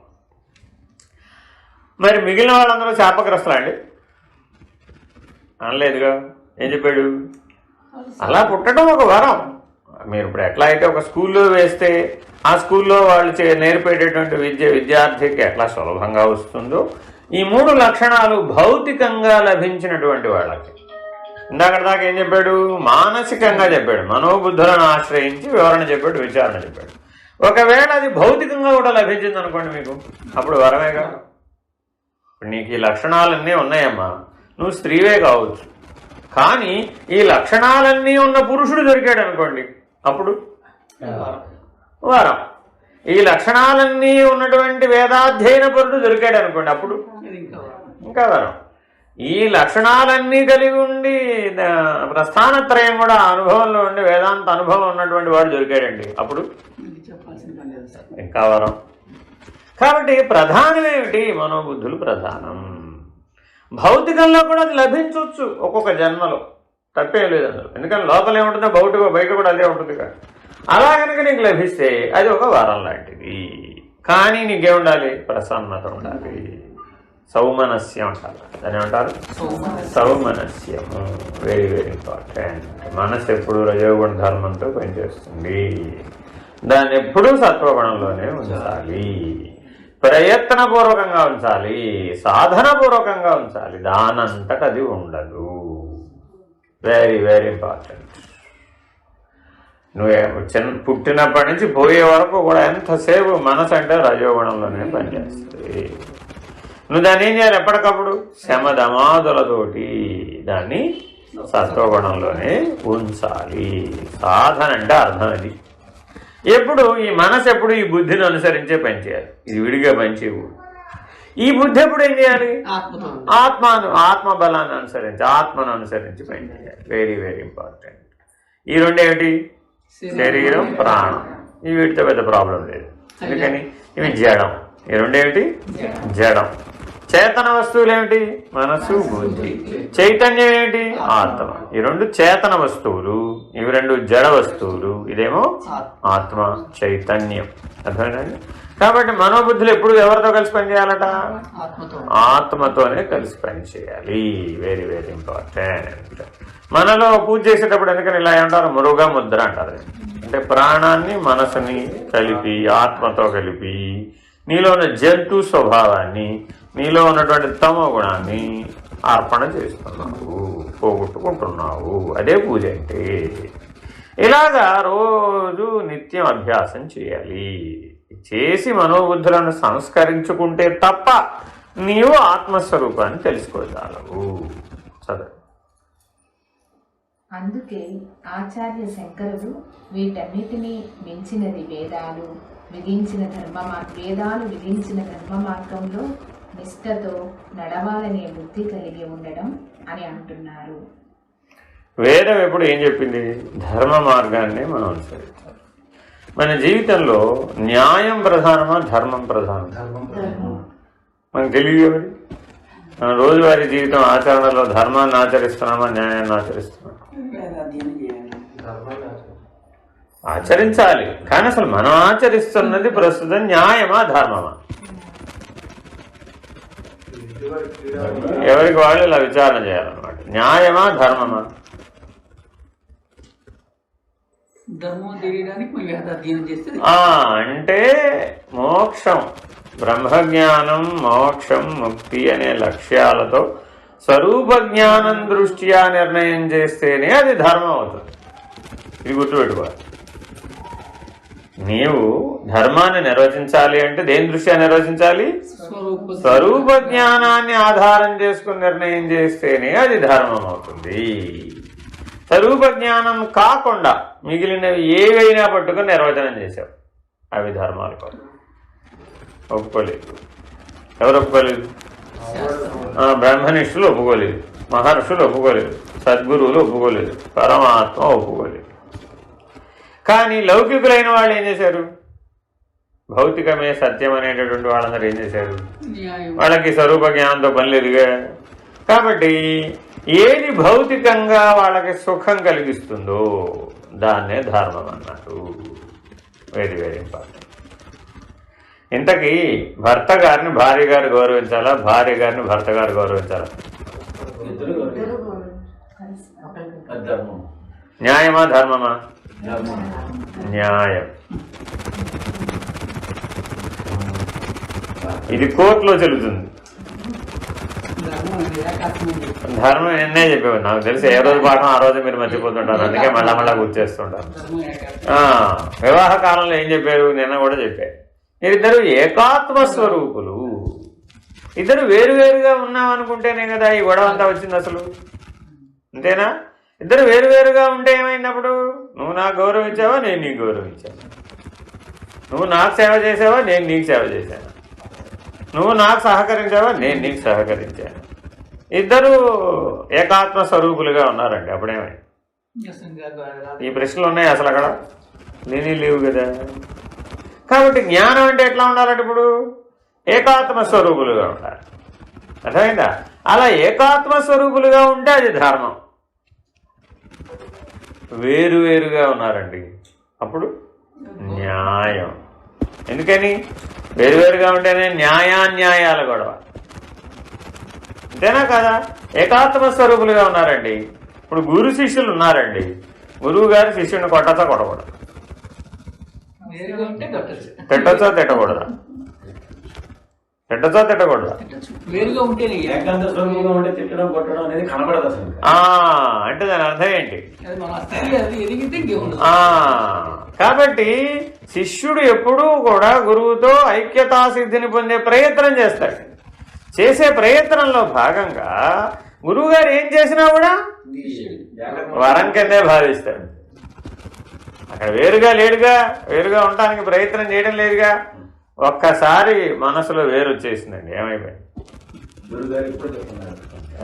మరి మిగిలిన వాళ్ళందరూ శాపగ్రస్తులా అండి? అనలేదుగా. ఏం చెప్పాడు? అలా పుట్టడం ఒక వరం. మీరు ఇప్పుడు ఎట్లా అయితే ఒక స్కూల్లో వేస్తే ఆ స్కూల్లో వాళ్ళు నేర్పేటటువంటి విద్యార్థికి ఎట్లా సులభంగా వస్తుందో, ఈ 3 లక్షణాలు భౌతికంగా లభించినటువంటి వాళ్ళకి. ఇందాక దాకా ఏం చెప్పాడు? మానసికంగా చెప్పాడు, మనోబుద్ధులను ఆశ్రయించి వివరణ చెప్పాడు, విచారణ చెప్పాడు. ఒకవేళ అది భౌతికంగా కూడా లభించింది అనుకోండి మీకు, అప్పుడు వరమేగా. ఇప్పుడు నీకు ఈ లక్షణాలన్నీ ఉన్నాయమ్మా, నువ్వు స్త్రీవే కావచ్చు, కానీ ఈ లక్షణాలన్నీ ఉన్న పురుషుడు దొరికాడు అనుకోండి, అప్పుడు వరం. ఈ లక్షణాలన్నీ ఉన్నటువంటి వేదాధ్యయన పరుడు దొరికాడు అనుకోండి, అప్పుడు ఇంకా వరం. ఈ లక్షణాలన్నీ కలిగి ఉండి ప్రస్థానత్రయం కూడా అనుభవంలో ఉండి వేదాంత అనుభవం ఉన్నటువంటి వాడు దొరికాడండి, అప్పుడు ఇంకా వరం. కాబట్టి ప్రధానం ఏమిటి? మనోబుద్ధులు ప్రధానం. భౌతికంలో కూడా అది లభించవచ్చు ఒక్కొక్క జన్మలో, తప్పేం లేదు అందులో. ఎందుకంటే లోపల ఏముంటుందో బయట కూడా అదే ఉంటుంది కదా. అలా కనుక నీకు లభిస్తే అది ఒక వరం లాంటిది. కానీ నీకేముండాలి? ప్రసన్నత ఉండాలి, సౌమనస్యం అంటారు. దాని ఏమంటారు? సౌమనస్యము. Very very important. మనసు ఎప్పుడు రజోగుణ ధర్మంతో పనిచేస్తుంది, దాన్ని ఎప్పుడూ సత్వగుణంలోనే ఉంచాలి, ప్రయత్నపూర్వకంగా ఉంచాలి, సాధనపూర్వకంగా ఉంచాలి. దానంతట అది ఉండదు. Very very important. నువ్వు పుట్టినప్పటి నుంచి పోయే వరకు కూడా ఎంతసేపు మనసు అంటే రజోగుణంలోనే పనిచేస్తుంది. నువ్వు దాన్ని ఏం చేయాలి? ఎప్పటికప్పుడు శమధమాదులతోటి దాన్ని సత్వగుణంలోనే ఉంచాలి. సాధన అంటే అర్థం అది. ఎప్పుడు ఈ మనసు ఎప్పుడు ఈ బుద్ధిని అనుసరించే పనిచేయాలి, ఇది విడిగా పనిచేయకూడదు. ఈ బుద్ధి ఎప్పుడు ఏం చేయాలి? ఆత్మబలాన్ని అనుసరించి, ఆత్మను అనుసరించి పనిచేయాలి. Very very important. ఈ రెండేమిటి? శరీరం, ప్రాణం. ఈ వీటితో పెద్ద ప్రాబ్లం లేదు. ఎందుకని ఇవి జడం. ఈ రెండేమిటి? జడం. చేతన వస్తువులు ఏమిటి? మనసు, బుద్ధి. చైతన్యం ఏమిటి? ఆత్మ. ఈ రెండు చేతన వస్తువులు, ఇవి రెండు జడ వస్తువులు, ఇదేమో ఆత్మ చైతన్యం. అర్థమైందండి? కాబట్టి మనోబుద్ధులు ఎప్పుడు ఎవరితో కలిసి పనిచేయాలట? ఆత్మతోనే కలిసి పనిచేయాలి. Very very important. మనలో పూజ చేసేటప్పుడు ఎందుకని ఇలా అంటారు? మృగ ముద్ర అంటారు. అంటే ప్రాణాన్ని మనసుని కలిపి ఆత్మతో కలిపి నీలో ఉన్న జంతు స్వభావాన్ని, నీలో ఉన్నటువంటి తమో గుణాన్ని అర్పణ చేస్తున్నావు, పోగొట్టుకుంటున్నావు. అదే పూజ అంటే. ఇలాగా రోజు నిత్యం అభ్యాసం చేయాలి. చేసి మనోబుద్ధులను సంస్కరించుకుంటే తప్ప నీవు ఆత్మస్వరూపాన్ని తెలుసుకోగలవు. చదువు. అందుకే ఆచార్య శంకరుడు వీటన్నిటినీ మించినది వేదాలు విధించిన ధర్మ మార్గంలో నిష్ఠతో నడవాలనే బుద్ధి కలిగి ఉండడం అని అంటున్నారు. వేదం ఎప్పుడు ఏం చెప్పింది? ధర్మ మార్గాన్ని మనం అనుసరించాలి. మన జీవితంలో న్యాయం ప్రధానమా ధర్మం ప్రధానమా? మనకు తెలియదు. మన రోజువారీ జీవితం ఆచరణలో ధర్మాన్ని ఆచరిస్తున్నామా న్యాయాన్ని ఆచరిస్తున్నామా? ఆచరించాలి. కానీ అసలు మనం ఆచరిస్తున్నది ప్రస్తుతం న్యాయమా ధర్మమా? ఎవరికి వాళ్ళు ఇలా విచారణ చేయాలన్నమాట. న్యాయమా ధర్మమా? అంటే మోక్షం, బ్రహ్మజ్ఞానం, మోక్షం, ముక్తి అనే లక్ష్యాలతో స్వరూప జ్ఞానం దృష్ట్యా నిర్ణయం చేస్తేనే అది ధర్మం అవుతుంది. ఇది గుర్తుపెట్టుకోవాలి. నీవు ధర్మాన్ని నిర్వచించాలి అంటే దేని దృష్ట్యా నిర్వచించాలి? స్వరూప జ్ఞానాన్ని ఆధారం చేసుకుని నిర్ణయం చేస్తేనే అది ధర్మం అవుతుంది. స్వరూప జ్ఞానం కాకుండా మిగిలినవి ఏవైనా పట్టుకుని నిర్వచనం చేశావు, అవి ధర్మాలు కాదు. ఒప్పుకోలేదు. ఎవరు ఒప్పుకోలేదు? బ్రహ్మనిష్ఠులు ఒప్పుకోలేదు, మహర్షులు ఒప్పుకోలేదు, సద్గురువులు ఒప్పుకోలేదు, పరమాత్మ ఒప్పుకోలేదు. కానీ లౌకికులైన వాళ్ళు ఏం చేశారు? భౌతికమే సత్యం అనేటటువంటి వాళ్ళందరూ ఏం చేశారు? వాళ్ళకి స్వరూప జ్ఞానంతో పని లేదుగా. కాబట్టి ఏది భౌతికంగా వాళ్ళకి సుఖం కలిగిస్తుందో దాన్నే ధర్మం అన్నట్టు. Very very important. ఇంతకీ భర్త గారిని భార్య గారు గౌరవించాలా, భార్య గారిని భర్త గారు గౌరవించాలా? న్యాయమా ధర్మమా? న్యాయం. ఇది కోర్టులో చెల్లుతుంది. ధర్మం ఎన్నే చెప్పేవారు. నాకు తెలిసి ఏ రోజు పాఠం ఆ రోజు మీరు మర్చిపోతుంటారు, అందుకే మళ్ళా గుర్తు చేస్తుంటారు. వివాహ కాలంలో ఏం చెప్పారు? నిన్న కూడా చెప్పారు. మీరిద్దరు ఏకాత్మ స్వరూపులు. ఇద్దరు వేరువేరుగా ఉన్నామనుకుంటేనే కదా ఈ గొడవ అంతా వచ్చింది అసలు. అంతేనా? ఇద్దరు వేరువేరుగా ఉంటే ఏమైనప్పుడు? నువ్వు నాకు గౌరవించావా, నేను నీకు గౌరవించాను. నువ్వు నాకు సేవ చేసావా, నేను నీకు సేవ చేశాను. నువ్వు నాకు సహకరించావా, నేను నీకు సహకరించాను. ఇద్దరు ఏకాత్మ స్వరూపులుగా ఉన్నారండి. అప్పుడేమైంది? ఈ ప్రశ్నలు ఉన్నాయి అసలు అక్కడ లేని లేవు కదా. కాబట్టి జ్ఞానం అంటే ఎట్లా ఉండాలంటే ఇప్పుడు ఏకాత్మ స్వరూపులుగా ఉండాలి. అర్థమైందా? అలా ఏకాత్మ స్వరూపులుగా ఉంటే అది ధర్మం. వేరువేరుగా ఉన్నారండి, అప్పుడు న్యాయం. ఎందుకని? వేరువేరుగా ఉంటేనే న్యాయాన్యాయాల గొడవ. అంతేనా కదా? ఏకాత్మ స్వరూపులుగా ఉన్నారండి. ఇప్పుడు గురు శిష్యులు ఉన్నారండి. గురువు గారు శిష్యుని కొట్టచ్చా కొట్టకూడదు? తిట్టచ్చా తిట్టకూడదా? తిట్టచ్చా తిట్టకూడదా? అంటే దాని అర్థం ఏంటి? కాబట్టి శిష్యుడు ఎప్పుడూ కూడా గురువుతో ఐక్యతా సిద్ధిని పొందే ప్రయత్నం చేస్తాడు. చేసే ప్రయత్నంలో భాగంగా గురువు గారు ఏం చేసినా కూడా వరం కిందే భావిస్తాడు. అక్కడ వేరుగా లేడుగా, వేరుగా ఉండటానికి ప్రయత్నం చేయడం లేదుగా. ఒక్కసారి మనసులో వేరు వచ్చేసిందండి. ఏమైపోయింది?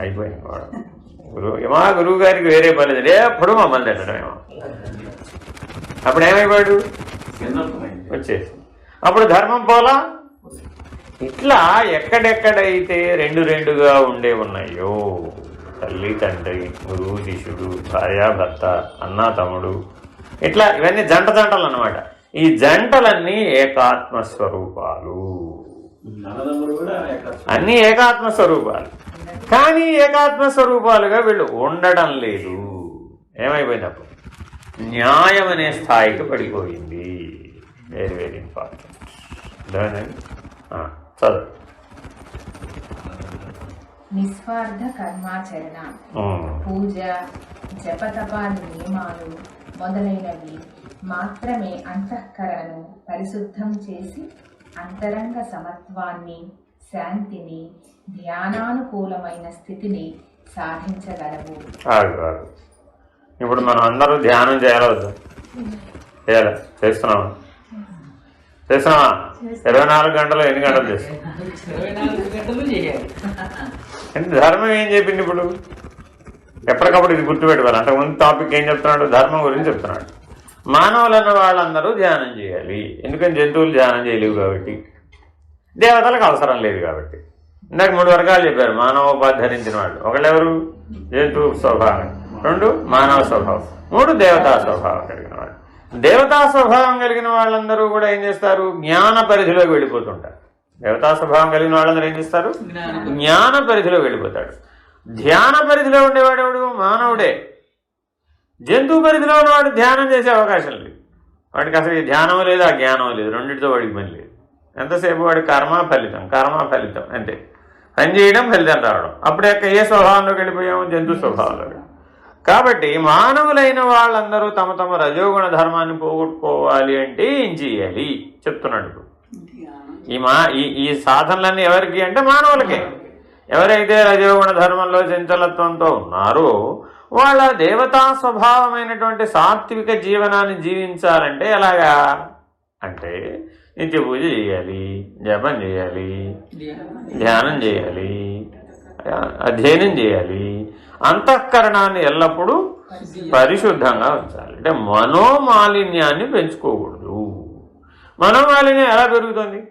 అయిపోయింది. మా గురువు గారికి వేరే పని లేదు, ఎప్పుడు మమ్మల్ని తిట్టడమేమో. అప్పుడు ఏమైపోయాడు? వచ్చేసి అప్పుడు ధర్మం పోలా. ఇట్లా ఎక్కడెక్కడైతే రెండు రెండుగా ఉండే ఉన్నాయో, తల్లి తండ్రి, గురువు శిష్యుడు, భార్య భర్త, అన్న తమ్ముడు, ఇట్లా ఇవన్నీ జంటలు అన్నమాట. ఈ జంటలన్నీ ఏకాత్మస్వరూపాలు, అన్నీ ఏకాత్మస్వరూపాలు. కానీ ఏకాత్మస్వరూపాలుగా వీళ్ళు ఉండడం లేదు. ఏమైపోయింది అప్పుడు? న్యాయం అనే స్థాయికి పడిపోయింది. Very very important. చదువు. నిస్వార్థ కర్మాచరణ, పూజ, జపతపాది నియమాలు మొదలైనవి మాత్రమే అంతఃకరణను పరిశుద్ధం చేసి అంతరంగ సమత్వాన్ని, శాంతిని, ధ్యానానుకూలమైన స్థితిని సాధించగలవు. ఇప్పుడు మనం అందరూ ధ్యానం చేయాలవద్దు? చేయాలి. చేస్తున్నావా? 24 గంటలు ఎన్ని గంటలు చేస్తాం? అంటే ధర్మం ఏం చెప్పింది ఇప్పుడు? ఎప్పటికప్పుడు ఇది గుర్తుపెట్టుకోవాలి. అంతకుముందు టాపిక్ ఏం చెప్తున్నాడు? ధర్మం గురించి చెప్తున్నాడు. మానవులన్న వాళ్ళందరూ ధ్యానం చేయాలి. ఎందుకని? జంతువులు ధ్యానం చేయలేవు కాబట్టి, దేవతలకు అవసరం లేదు కాబట్టి. ఇందాక 3 వర్గాలు చెప్పారు మానవోపాధి ధరించిన వాళ్ళు. ఒకళ్ళెవరు? జంతువు స్వభావం. 2 మానవ స్వభావం. 3 దేవతా స్వభావం కలిగిన వాళ్ళు. దేవతా స్వభావం కలిగిన వాళ్ళందరూ కూడా ఏం చేస్తారు? జ్ఞాన పరిధిలోకి వెళ్ళిపోతుంటారు. దేవతా స్వభావం కలిగిన వాళ్ళందరూ ఏం చేస్తారు? జ్ఞాన పరిధిలోకి వెళ్ళిపోతాడు. ధ్యాన పరిధిలో ఉండేవాడు ఎవడు? మానవుడే. జంతువు పరిధిలో ఉన్నవాడు ధ్యానం చేసే అవకాశం లేదు. వాడికి అసలు ఈ ధ్యానం లేదు, ఆ జ్ఞానం లేదు. రెండింటితో వాడికి పని లేదు. ఎంతసేపు వాడి కర్మ ఫలితం అంతే. పని చేయడం, ఫలితం రావడం. అప్పుడే ఏ స్వభావంలోకి వెళ్ళిపోయాము? జంతు స్వభావంలో. కాబట్టి మానవులైన వాళ్ళందరూ తమ తమ రజోగుణ ధర్మాన్ని పోగొట్టుకోవాలి అంటే ఏం చేయాలి చెప్తున్నాడు. ఈ సాధనలన్నీ ఎవరికి అంటే మానవులకే. ఎవరైతే రజోగుణ ధర్మంలో చంచలత్వంతో ఉన్నారో వాళ్ళ దేవతా స్వభావమైనటువంటి సాత్విక జీవనాన్ని జీవించాలంటే ఎలాగా అంటే నిత్య పూజ చేయాలి, జపం చేయాలి, ధ్యానం చేయాలి, అధ్యయనం చేయాలి, అంతఃకరణాన్ని ఎల్లప్పుడూ పరిశుద్ధంగా ఉంచాలి. అంటే మనోమాలిన్యాన్ని పెంచుకోకూడదు. మనోమాలిన్యం ఎలా పెరుగుతుంది?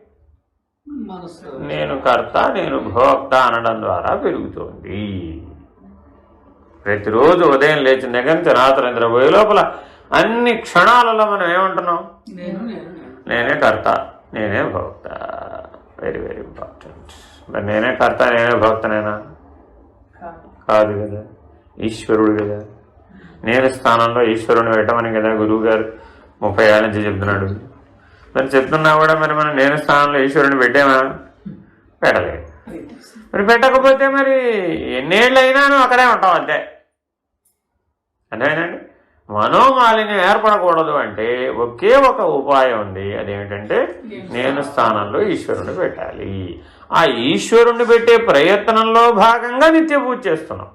నేను కర్త, నేను భోక్త అనడం ద్వారా పెరుగుతోంది. ప్రతిరోజు ఉదయం లేచిన దగ్గర నుంచి రాత్రి నిద్రపోయే లోపల అన్ని క్షణాలలో మనం ఏమంటున్నాం? నేనే కర్త, నేనే భోక్త. Very very important. మరి నేనే కర్త, నేనే భోక్తనేనా? కాదు కదా, ఈశ్వరుడు కదా. నేను స్థానంలో ఈశ్వరుని పెట్టమని కదా గురువు గారు 30 ఏళ్ళ నుంచి చెప్తున్నాడు. మరి చెప్తున్నా కూడా మరి మనం నేను స్థానంలో ఈశ్వరుని పెట్టామా? పెట్టలేదు. మరి పెట్టకపోతే మరి ఎన్నేళ్ళైనా నువ్వు అక్కడే ఉంటావు అంతే. అదేనండి, మనోమాలిన్యం ఏర్పడకూడదు అంటే ఒకే ఒక ఉపాయం ఉంది. అదేమిటంటే నేను స్థానంలో ఈశ్వరుని పెట్టాలి. ఆ ఈశ్వరుణ్ణి పెట్టే ప్రయత్నంలో భాగంగా నిత్య పూజ చేస్తున్నాం.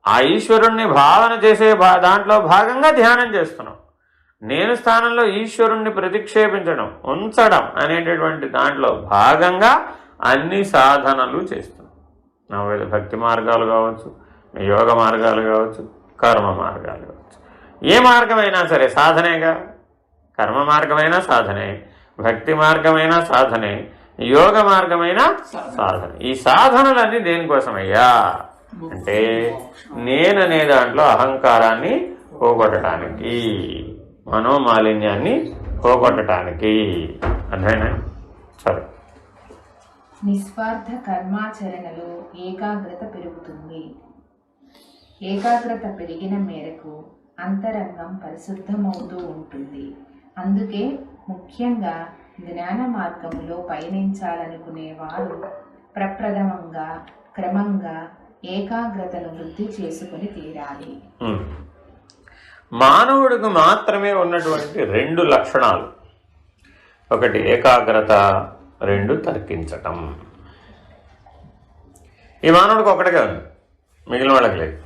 ఆ ఈశ్వరుణ్ణి భావన చేసే దాంట్లో భాగంగా ధ్యానం చేస్తున్నాం. నేను స్థానంలో ఈశ్వరుణ్ణి ప్రతిక్షేపించడం, ఉంచడం అనేటటువంటి దాంట్లో భాగంగా అన్ని సాధనలు చేస్తున్నాం. నవవిధ భక్తి మార్గాలు కావచ్చు, యోగ మార్గాలు కావచ్చు, కర్మ మార్గాలు కావచ్చు. ఏ మార్గమైనా సరే సాధనేగా. కర్మ మార్గమైనా సాధనే, భక్తి మార్గమైనా సాధనే, యోగ మార్గమైన సాధన. ఈ సాధనలన్నీ దేనికోసమయ్యా అంటే నేననే దాంట్లో అహంకారాన్ని పోగొట్టడానికి, మనోమాలిన్యాన్ని పోగొట్టడానికి. అర్థమైనా? సరే. నిస్వార్థ కర్మాచరణలో ఏకాగ్రత పెరుగుతుంది. ఏకాగ్రత పెరిగిన మేరకు అంతరంగం పరిశుద్ధమవుతూ ఉంటుంది. అందుకే ముఖ్యంగా జ్ఞాన మార్గంలో పయనించాలనుకునే వారు ప్రప్రథమంగా క్రమంగా ఏకాగ్రతను వృద్ధి చేసుకుని తీరాలి. మానవుడికి మాత్రమే ఉన్నటువంటి 2 లక్షణాలు. ఒకటి ఏకాగ్రత, 2 తర్కించటం. ఈ మానవుడికి ఒక్కడికే ఉంది, మిగిలిన వాళ్ళకి లేదు.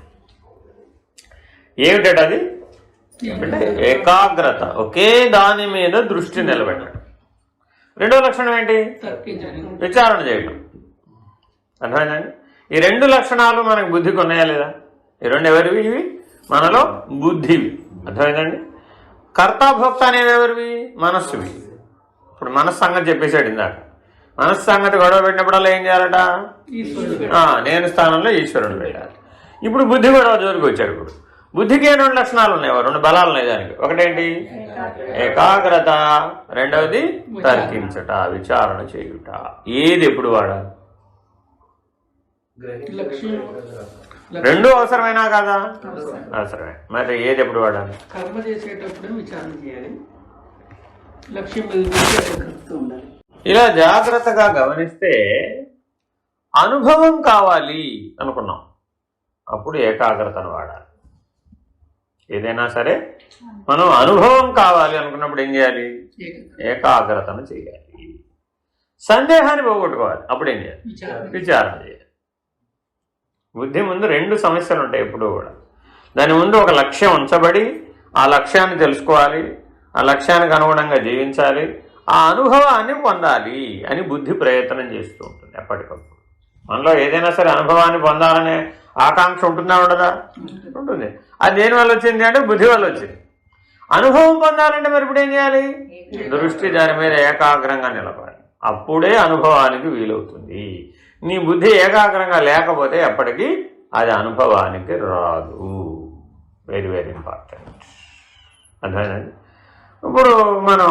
ఏమిటది? ఏకాగ్రత, ఒకే దాని మీద దృష్టి నిలబెట్టడం. 2వ లక్షణం ఏంటి? విచారణ చేయటం. అర్థమైందండి? ఈ 2 లక్షణాలు మనకు బుద్ధికి ఉన్నాయా లేదా? ఈ 2 ఎవరివి? ఇవి మనలో బుద్ధివి. అర్థమైందండి? కర్తాభోక్త అనేవి ఎవరివి? మనస్సువి. ఇప్పుడు మనస్సు సంగతి చెప్పేశాడు ఇందాక. మనస్సంగతి గొడవ పెట్టినప్పుడల్లా ఏం చేయాలట? నేను స్థానంలో ఈశ్వరుని పెట్టాలి. ఇప్పుడు బుద్ధి గొడవ జోలికి వచ్చాడు. ఇప్పుడు బుద్ధికి 2 లక్షణాలు ఉన్నాయి, 2 బలాలు ఉన్నాయి దానికి. ఒకటేంటి? ఏకాగ్రత. రెండవది తర్కించట, విచారణ చేయుట. ఏది ఎప్పుడు వాడాలి? రెండు అవసరమైనా కాదా? అవసరమే. మరి ఏది ఎప్పుడు వాడాలి? కర్మ చేసేటప్పుడు విచారణ చేయాలి, లక్ష్యం ఉండాలి. ఇలా జాగ్రత్తగా గమనిస్తే అనుభవం కావాలి అనుకున్నాం, అప్పుడు ఏకాగ్రతను వాడాలి. ఏదైనా సరే మనం అనుభవం కావాలి అనుకున్నప్పుడు ఏం చేయాలి? ఏకాగ్రతను చేయాలి. సందేహాన్ని పోగొట్టుకోవాలి, అప్పుడు ఏం చేయాలి? విచారణ చేయాలి. బుద్ధి ముందు 2 సమస్యలు ఉంటాయి ఎప్పుడూ కూడా. దాని ముందు ఒక లక్ష్యం ఉంచబడి ఆ లక్ష్యాన్ని తెలుసుకోవాలి, ఆ లక్ష్యానికి అనుగుణంగా జీవించాలి, ఆ అనుభవాన్ని పొందాలి అని బుద్ధి ప్రయత్నం చేస్తూ ఉంటుంది ఎప్పటికప్పుడు. మనలో ఏదైనా సరే అనుభవాన్ని పొందాలనే ఆకాంక్ష ఉంటుందా ఉండదా? ఉంటుంది. అది దేని వల్ల వచ్చింది అంటే బుద్ధి వల్ల వచ్చింది. అనుభవం పొందాలంటే మరి ఇప్పుడు ఏం చేయాలి? దృష్టి దాని మీద ఏకాగ్రంగా నిలబడాలి, అప్పుడే అనుభవానికి వీలవుతుంది. నీ బుద్ధి ఏకాగ్రంగా లేకపోతే ఎప్పటికీ అది అనుభవానికి రాదు. Very very important. అర్థమైందండి? ఇప్పుడు మనం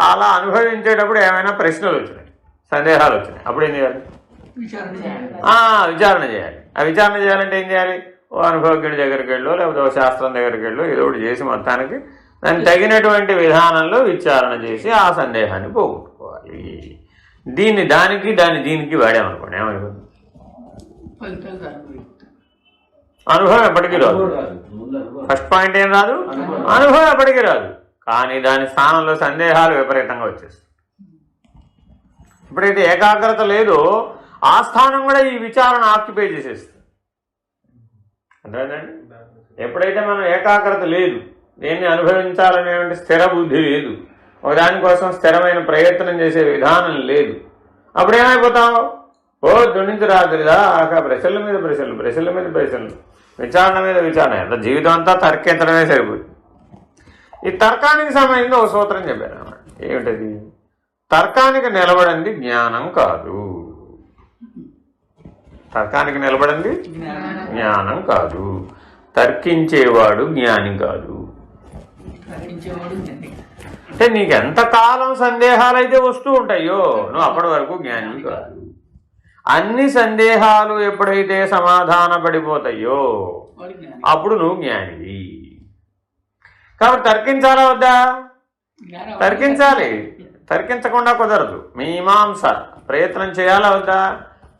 అలా అనుభవించేటప్పుడు ఏమైనా ప్రశ్నలు వచ్చినాయి, సందేహాలు వచ్చినాయి, అప్పుడు ఏం చేయాలి? విచారణ చేయాలి. ఆ విచారణ చేయాలంటే ఏం చేయాలి? ఓ అనుభవజ్ఞుడి దగ్గరికి వెళ్ళు, లేకపోతే ఓ శాస్త్రం దగ్గరికి వెళ్ళు, ఏదో ఒకటి చేసి మొత్తానికి దానికి తగినటువంటి విధానంలో విచారణ చేసి ఆ సందేహాన్ని పోగొట్టుకోవాలి. దీన్ని దానికి దీనికి వాడామనుకోండి, ఏమనుకోండి? అనుభవం ఎప్పటికీ రాదు. ఫస్ట్ పాయింట్ ఏం రాదు? అనుభవం ఎప్పటికీ రాదు. కానీ దాని స్థానంలో సందేహాలు విపరీతంగా వచ్చేస్తాయి. ఎప్పుడైతే ఏకాగ్రత లేదో ఆ స్థానం కూడా ఈ విచారణ ఆక్యుపై చేసేస్తుంది. అర్థమైందండి? ఎప్పుడైతే మనం ఏకాగ్రత లేదు, దేన్ని అనుభవించాలనేటువంటి స్థిర బుద్ధి లేదు, ఒకదానికోసం స్థిరమైన ప్రయత్నం చేసే విధానం లేదు, అప్పుడేమైపోతావు? నుంచి రాత్రి దాకా ప్రశ్నల మీద ప్రశ్నలు, ప్రశ్నల మీద ప్రశ్నలు, విచారణ మీద విచారణ. ఎంత జీవితం అంతా తర్కించడమే సరిపోతుంది. ఈ తర్కానికి సంబంధించిన ఒక సూత్రం చెప్పారు అన్నమాట. ఏమిటది? తర్కానికి నిలబడింది జ్ఞానం కాదు. తర్కానికి నిలబడింది జ్ఞానం కాదు. తర్కించేవాడు జ్ఞాని కాదు. అంటే నీకు ఎంతకాలం సందేహాలు అయితే వస్తూ ఉంటాయో నువ్వు అప్పటి వరకు జ్ఞాని కాదు. అన్ని సందేహాలు ఎప్పుడైతే సమాధాన పడిపోతాయో అప్పుడు నువ్వు జ్ఞానివి. కాబట్టి తర్కించాలా వద్దా? తర్కించాలి. తర్కించకుండా కుదరదు. మీమాంస ప్రయత్నం చేయాలా వద్దా?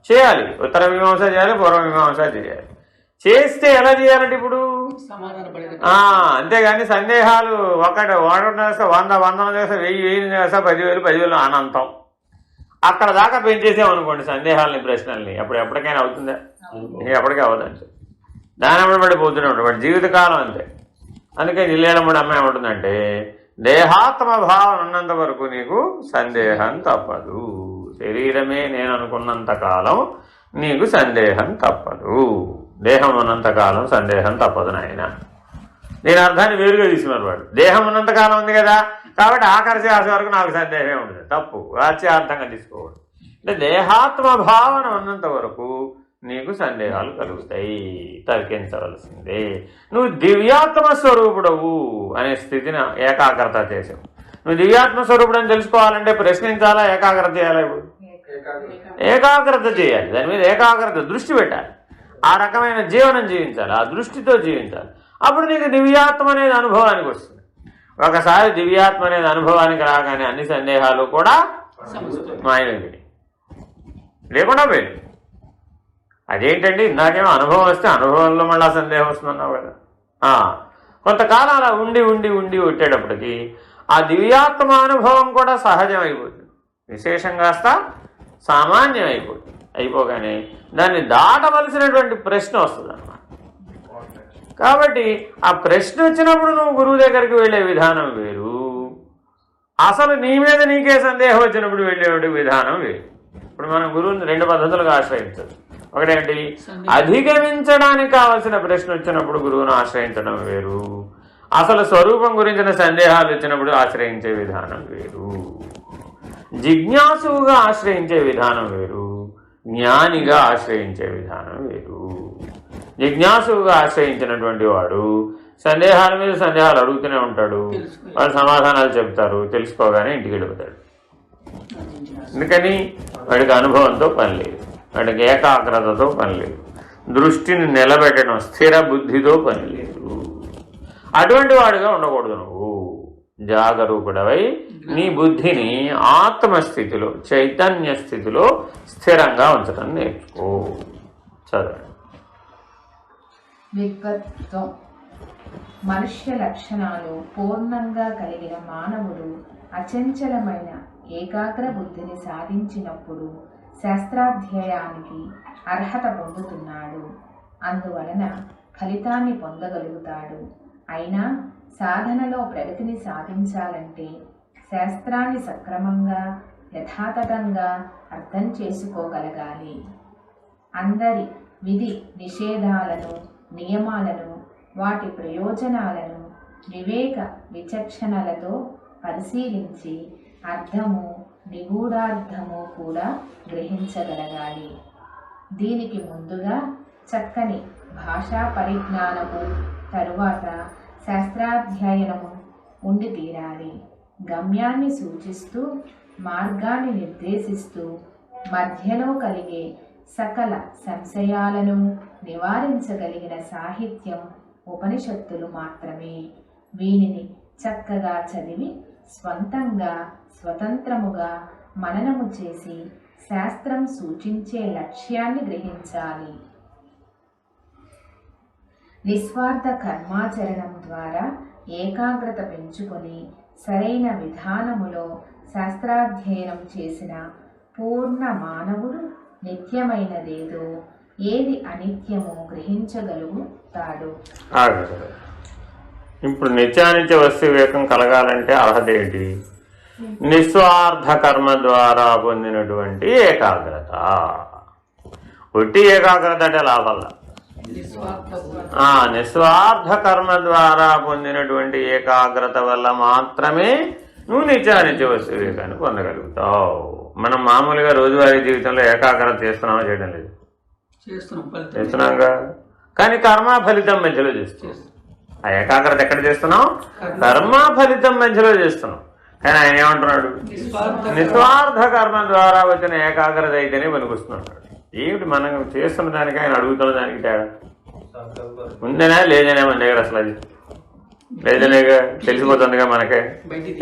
చేయాలి. ఉత్తర మీమాంస చేయాలి, పూర్వ మీమాంస చేయాలి. చేస్తే ఎలా చేయాలంటే ఇప్పుడు అంతేగాని సందేహాలు ఒకటి చేస్తే 100 చేస్తే 1000 చేస్తే 10,000 అనంతం అక్కడ దాకా పెంచేసామనుకోండి సందేహాలని, ప్రశ్నల్ని. అప్పుడు ఎప్పటికైనా అవుతుందా? ఎప్పటికీ అవ్వదండి. దాని అప్పుడు పడిపోతూనే ఉంటుంది వాడి జీవితకాలం అంతే. అందుకే జిల్లేలమ్మడి అమ్మాయి ఏమంటుందంటే, దేహాత్మ భావన ఉన్నంత వరకు నీకు సందేహం తప్పదు. శరీరమే నేను అనుకున్నంత కాలం నీకు సందేహం తప్పదు. దేహం ఉన్నంతకాలం సందేహం తప్పదు నాయన. నేను అర్థాన్ని వేరుగా తీసుకున్నారు వాడు. దేహం ఉన్నంతకాలం ఉంది కదా, కాబట్టి ఆఖరి శ్వాస వరకు నాకు సందేహమే ఉండదు. తప్పు, వాచ్యార్థంగా తీసుకోవడం. అంటే దేహాత్మ భావన ఉన్నంత వరకు నీకు సందేహాలు కలుగుతాయి, తర్కించవలసిందే. నువ్వు దివ్యాత్మ స్వరూపుడవు అనే స్థితిని ఏకాగ్రత చేసావు. నువ్వు దివ్యాత్మ స్వరూపుడు అని తెలుసుకోవాలంటే ప్రశ్నించాలా, ఏకాగ్రత చేయాలా? ఇప్పుడు ఏకాగ్రత చేయాలి. దాని మీద ఏకాగ్రత దృష్టి పెట్టాలి. ఆ రకమైన జీవనం జీవించాలి, ఆ దృష్టితో జీవించాలి. అప్పుడు నీకు దివ్యాత్మ అనేది అనుభవానికి వస్తుంది. ఒకసారి దివ్యాత్మ అనేది అనుభవానికి రాగానే అన్ని సందేహాలు కూడా మాయమైపోయి లేకుండా పోయింది. అదేంటండి, ఇందాకేమో అనుభవం వస్తే అనుభవంలో మళ్ళీ సందేహం వస్తుందన్నావు కదా. కొంతకాలం అలా ఉండి ఉండి ఉండి వచ్చేటప్పటికి ఆ దివ్యాత్మ అనుభవం కూడా సహజం అయిపోతుంది, విశేషం కాస్త సామాన్యం అయిపోతుంది. అయిపోగానే దాన్ని దాటవలసినటువంటి ప్రశ్న వస్తుంది అన్నమాట. కాబట్టి ఆ ప్రశ్న వచ్చినప్పుడు నువ్వు గురువు దగ్గరికి వెళ్ళే విధానం వేరు, అసలు నీ మీద నీకే సందేహం వచ్చినప్పుడు వెళ్ళే విధానం వేరు. ఇప్పుడు మనం గురువుని 2 పద్ధతులుగా ఆశ్రయించవచ్చు. ఒకటేంటి, అధిగమించడానికి కావలసిన ప్రశ్న వచ్చినప్పుడు గురువును ఆశ్రయించడం వేరు, అసలు స్వరూపం గురించిన సందేహాలు వచ్చినప్పుడు ఆశ్రయించే విధానం వేరు. జిజ్ఞాసువుగా ఆశ్రయించే విధానం వేరు, జ్ఞానిగా ఆశ్రయించే విధానం వేరు. జిజ్ఞాసువుగా ఆశ్రయించినటువంటి వాడు సందేహాల మీద సందేహాలు అడుగుతూనే ఉంటాడు, వాళ్ళు సమాధానాలు చెప్తారు, తెలుసుకోగానే ఇంటికి వెళ్ళిపోతాడు. ఎందుకని వాడికి అనుభవంతో పని లేదు, వాడికి ఏకాగ్రతతో పని లేదు, దృష్టిని నిలబెట్టడం స్థిర బుద్ధితో పని లేదు. అటువంటి వాడిగా ఉండకూడదు. నువ్వు జాగరూకుడవై నీ బుద్ధిని ఆత్మస్థితిలో చైతన్య స్థితిలో స్థిరంగా ఉంచడం నేర్చుకో. చదవండి. విద్వత్వం. మనుష్య లక్షణాలు పూర్ణంగా కలిగిన మానవుడు అచంచలమైన ఏకాగ్ర బుద్ధిని సాధించినప్పుడు శాస్త్రాధ్యయనానికి అర్హత పొందుతున్నాడు. అందువలన ఫలితాన్ని పొందగలుగుతాడు. అయినా సాధనలో ప్రగతిని సాధించాలంటే శాస్త్రాన్ని సక్రమంగా యథాతథంగా అర్థం చేసుకోగలగాలి. అందరి విధి నిషేధాలను, నియమాలను, వాటి ప్రయోజనాలను వివేక విచక్షణలతో పరిశీలించి అర్థము నిగూఢార్థము కూడా గ్రహించగలగాలి. దీనికి ముందుగా చక్కని భాషా పరిజ్ఞానము, తరువాత శాస్త్రాధ్యయనము ఉండి తీరాలి. గమ్యాన్ని సూచిస్తూ మార్గాన్ని నిర్దేశిస్తూ మధ్యలో కలిగే సకల సంశయాలను నివారించగలిగిన సాహిత్యం ఉపనిషత్తులు మాత్రమే. వీనిని చక్కగా చదివి స్వంతంగా స్వతంత్రముగా మననము చేసి శాస్త్రం సూచించే లక్ష్యాన్ని గ్రహించాలి. నిస్వార్థ కర్మాచరణం ద్వారా ఏకాగ్రత పెంచుకొని సరైన విధానములో శాస్త్రాధ్యయనం చేసిన పూర్ణ మానవుడు నిత్యమైనదేదో ఏది అనిత్యమో గ్రహించగలుగుతాడు. ఇప్పుడు నిత్యానిత్య వస్తు వివేకం కలగాలంటే అర్హత ఏంటి? నిస్వార్థ కర్మ ద్వారా పొందినటువంటి ఏకాగ్రత. ఒట్టి ఏకాగ్రత అంటే లాభల్లా. నిస్వార్థ కర్మ ద్వారా పొందినటువంటి ఏకాగ్రత వల్ల మాత్రమే నువ్వు నిత్యానిత్య వస్తు వివేకాన్ని పొందగలుగుతావు. మనం మామూలుగా రోజువారీ జీవితంలో ఏకాగ్రత చేస్తున్నామో చేయడం లేదు, చేస్తున్నాంగా. కానీ కర్మ ఫలితం మధ్యలో చేస్తున్నాం. ఆ ఏకాగ్రత ఎక్కడ చేస్తున్నాం? కర్మ ఫలితం మధ్యలో చేస్తున్నాం. కానీ ఆయన ఏమంటున్నాడు? నిస్వార్థ కర్మ ద్వారా వచ్చిన ఏకాగ్రత అయితేనే పనికొస్తున్నాడు. ఏమిటి మనం చేస్తున్న దానికి ఆయన అడుగుతున్న దానికి తేడా ఉందేనా లేదనే? మన దగ్గర అసలు అది లేదనేగా తెలిసిపోతుందిగా మనకే.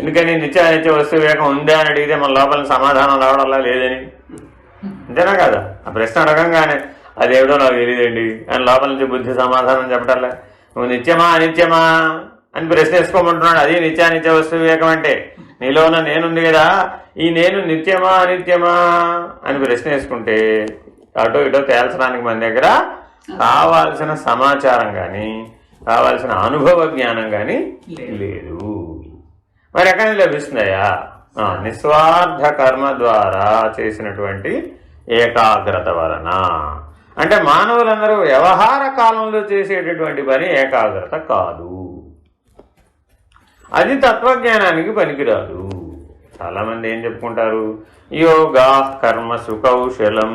ఎందుకని నిత్య వస్తు వివేకం ఉందా అని అడిగితే మన లోపల సమాధానం రావడంలా లేదని, అంతేనా కదా? ఆ ప్రశ్న అడగంగానే అదేమిటో నాకు తెలియదండి అని లోపల నుంచి బుద్ధి సమాధానం చెప్పటల్లా. నువ్వు నిత్యమా అనిత్యమా అని ప్రశ్న వేసుకోమంటున్నాడు. అది నిత్యానిత్య వస్తు వివేకం అంటే. నీలో ఉన్న నేనుంది కదా, ఈ నేను నిత్యమా అనిత్యమా అని ప్రశ్న వేసుకుంటే అటో ఇటో తేల్చడానికి మన దగ్గర కావాల్సిన సమాచారం కానీ కావాల్సిన అనుభవ జ్ఞానం కానీ లేదు. మరి ఎక్కడ లభిస్తుందయ్యా? నిస్వార్థ కర్మ ద్వారా చేసినటువంటి ఏకాగ్రత వలన. అంటే మానవులందరూ వ్యవహార కాలంలో చేసేటటువంటి పని ఏకాగ్రత కాదు, అది తత్వజ్ఞానానికి పనికిరాదు. చాలామంది ఏం చెప్పుకుంటారు? యోగా కర్మ సుకౌశలం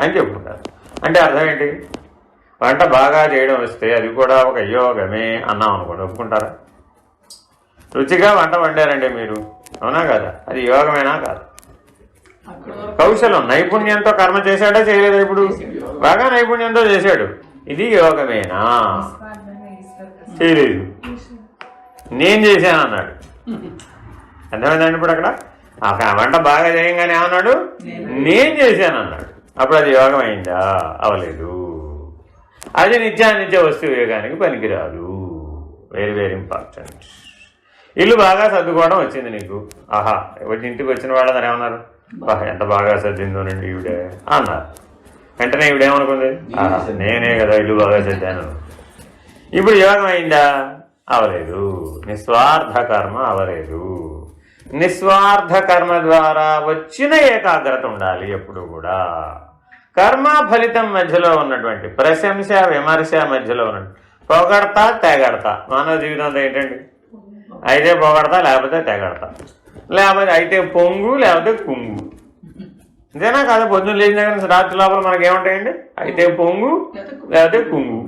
అని చెప్పుకుంటారు. అంటే అర్థం ఏంటి? వంట బాగా చేయడం వస్తే అది కూడా ఒక యోగమే అన్నాం అనుకోండి, ఒప్పుకుంటారా? రుచిగా వంట వండారండి మీరు, అవునా కదా? అది యోగమేనా? కాదు. కౌశలం, నైపుణ్యంతో కర్మ చేశాడా చేయలేదా? ఇప్పుడు బాగా నైపుణ్యంతో చేశాడు, ఇది యోగమేనా? చేయలేదు, నేను చేశాను అన్నాడు. అర్థమైందండి? ఇప్పుడు అక్కడ ఆ వంట బాగా చేయంగానే ఏమన్నాడు? నేను చేశాను అన్నాడు. అప్పుడు అది యోగం అయిందా? అవలేదు. అది నిత్యానిత్య వస్తు వివేకానికి పనికిరాదు. Very very important. ఇల్లు బాగా సర్దుకోవడం వచ్చింది నీకు, ఆహా ఇంటికి వచ్చిన వాళ్ళందరూ ఏమన్నారు? ఎంత బాగా సర్దిందోనండి ఈవిడే అన్నారు. వెంటనే ఈవిడేమనుకుంది? ఆహా నేనే కదా ఇల్లు బాగా సర్దాను. ఇప్పుడు యోగం అయిందా? అవలేదు. నిస్వార్థ కర్మ అవలేదు. నిస్వార్థ కర్మ ద్వారా వచ్చిన ఏకాగ్రత ఉండాలి ఎప్పుడు కూడా. కర్మ ఫలితం మధ్యలో ఉన్నటువంటి ప్రశంస విమర్శ మధ్యలో ఉన్నటువంటి పొగడతా తెగడతా. మానవ జీవితంలో ఏంటండి? అయితే పొగడతా లేకపోతే తెగడతా. లేకపోతే అయితే పొంగు లేకపోతే కుంగు. అంతేనా కాదా? పొద్దున్న లేచిన దగ్గర నుంచి రాత్రి లోపల మనకి ఏముంటాయండి? అయితే పొంగు లేకపోతే కుంగు.